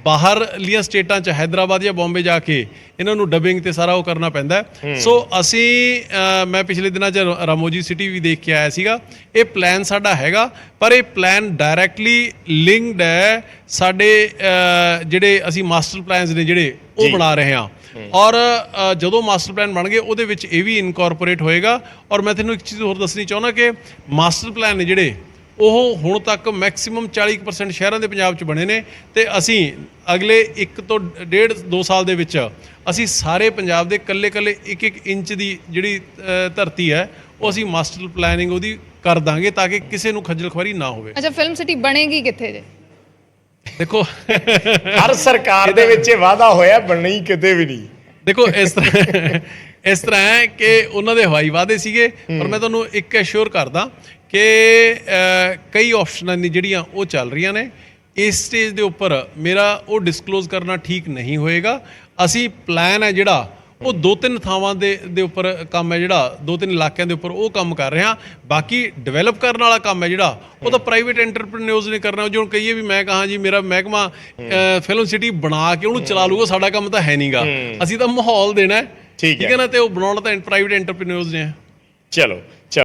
ਬਾਹਰਲੀਆਂ ਸਟੇਟਾਂ 'ਚ ਹੈਦਰਾਬਾਦ ਜਾਂ ਬੰਬੇ ਜਾ ਕੇ ਇਹਨਾਂ ਨੂੰ ਡਬਿੰਗ ਤੇ ਸਾਰਾ ਉਹ ਕਰਨਾ ਪੈਂਦਾ। ਸੋ ਅਸੀਂ ਮੈਂ ਪਿਛਲੇ ਦਿਨਾਂ 'ਚ ਰਾਮੋਜੀ ਸਿਟੀ ਵੀ ਦੇਖ ਕੇ ਆਇਆ ਸੀਗਾ। ਇਹ ਪਲਾਨ ਸਾਡਾ ਹੈਗਾ, ਪਰ ਇਹ ਪਲਾਨ ਡਾਇਰੈਕਟਲੀ ਲਿੰਕਡ ਹੈ ਸਾਡੇ ਜਿਹੜੇ ਅਸੀਂ ਮਾਸਟਰ ਪਲਾਨਸ ਨੇ ਜਿਹੜੇ ਉਹ ਬਣਾ ਰਹੇ ਹਾਂ। ਔਰ ਜਦੋਂ ਮਾਸਟਰ ਪਲਾਨ ਬਣ ਗਏ ਉਹਦੇ ਵਿੱਚ ਇਹ ਵੀ ਇਨਕੋਰਪੋਰੇਟ ਹੋਏਗਾ। ਔਰ ਮੈਂ ਤੁਹਾਨੂੰ ਇੱਕ ਚੀਜ਼ ਹੋਰ ਦੱਸਣੀ ਚਾਹੁੰਦਾ ਕਿ ਮਾਸਟਰ ਪਲਾਨ ਨੇ ਜਿਹੜੇ ਉਹ ਹੁਣ ਤੱਕ ਮੈਕਸਿਮਮ 40% ਸ਼ਹਿਰਾਂ ਦੇ ਪੰਜਾਬ 'ਚ ਬਣੇ ਨੇ, ਤੇ ਅਸੀਂ ਅਗਲੇ 1 ਤੋਂ 1.5-2 ਸਾਲ ਦੇ ਵਿੱਚ ਅਸੀਂ ਸਾਰੇ ਪੰਜਾਬ ਦੇ ਕੱਲੇ-ਕੱਲੇ 1-1 ਇੰਚ ਦੀ ਜਿਹੜੀ ਧਰਤੀ ਹੈ ਉਹ ਅਸੀਂ ਮਾਸਟਰ ਪਲਾਨਿੰਗ ਉਹਦੀ ਕਰ ਦਾਂਗੇ ਤਾਂ ਕਿ ਕਿਸੇ ਨੂੰ ਖੱਜਲ ਖੁਆਰੀ ਨਾ ਹੋਵੇ। ਅੱਛਾ, ਫਿਲਮ ਸਿਟੀ ਬਣੇਗੀ ਕਿੱਥੇ ਜੇ? ਦੇਖੋ ਹਰ ਸਰਕਾਰ ਦੇ ਵਿੱਚ ਇਹ ਵਾਅਦਾ ਹੋਇਆ, ਬਣਨੀ ਕਿਤੇ ਵੀ ਨਹੀਂ। ਦੇਖੋ ਇਸ ਤਰ੍ਹਾਂ ਹੈ ਕਿ ਉਹਨਾਂ ਦੇ ਹਵਾਈ ਵਾਅਦੇ ਸੀਗੇ, ਪਰ ਮੈਂ ਤੁਹਾਨੂੰ ਇੱਕ ਐਸ਼ੋਰ ਕਰਦਾ ਕਿ ਕਈ ਆਪਸ਼ਨਾਂ ਨੇ ਜਿਹੜੀਆਂ ਉਹ ਚੱਲ ਰਹੀਆਂ ਨੇ। ਇਸ ਸਟੇਜ ਦੇ ਉੱਪਰ ਮੇਰਾ ਉਹ ਡਿਸਕਲੋਜ਼ ਕਰਨਾ ਠੀਕ ਨਹੀਂ ਹੋਏਗਾ। ਅਸੀਂ ਪਲਾਨ ਹੈ ਜਿਹੜਾ ਉਹ 2-3 ਥਾਵਾਂ ਦੇ ਉੱਪਰ ਕੰਮ ਹੈ, ਜਿਹੜਾ 2-3 ਇਲਾਕਿਆਂ ਦੇ ਉੱਪਰ ਉਹ ਕੰਮ ਕਰ ਰਹੇ ਹਾਂ। ਬਾਕੀ ਡਿਵੈਲਪ ਕਰਨ ਵਾਲਾ ਕੰਮ ਹੈ ਜਿਹੜਾ ਉਹ ਤਾਂ ਪ੍ਰਾਈਵੇਟ ਐਂਟਰਪ੍ਰੀਨਿਓਰਸ ਨੇ ਕਰਨਾ। ਜੇ ਹੁਣ ਕਹੀਏ ਵੀ ਮੈਂ ਕਹਾਂ ਜੀ ਮੇਰਾ ਮਹਿਕਮਾ ਫਿਲਮ ਸਿਟੀ ਬਣਾ ਕੇ ਉਹਨੂੰ ਚਲਾ ਲੂਗਾ, ਸਾਡਾ ਕੰਮ ਤਾਂ ਹੈ ਨਹੀਂਗਾ। ਅਸੀਂ ਤਾਂ ਮਾਹੌਲ ਦੇਣਾ, ਠੀਕ ਹੈ ਨਾ, ਤੇ ਉਹ ਬਣਾਉਣਾ ਤਾਂ ਪ੍ਰਾਈਵੇਟ ਐਂਟਰਪ੍ਰੀਨਿਓਰਸ ਨੇ। ਚਲੋ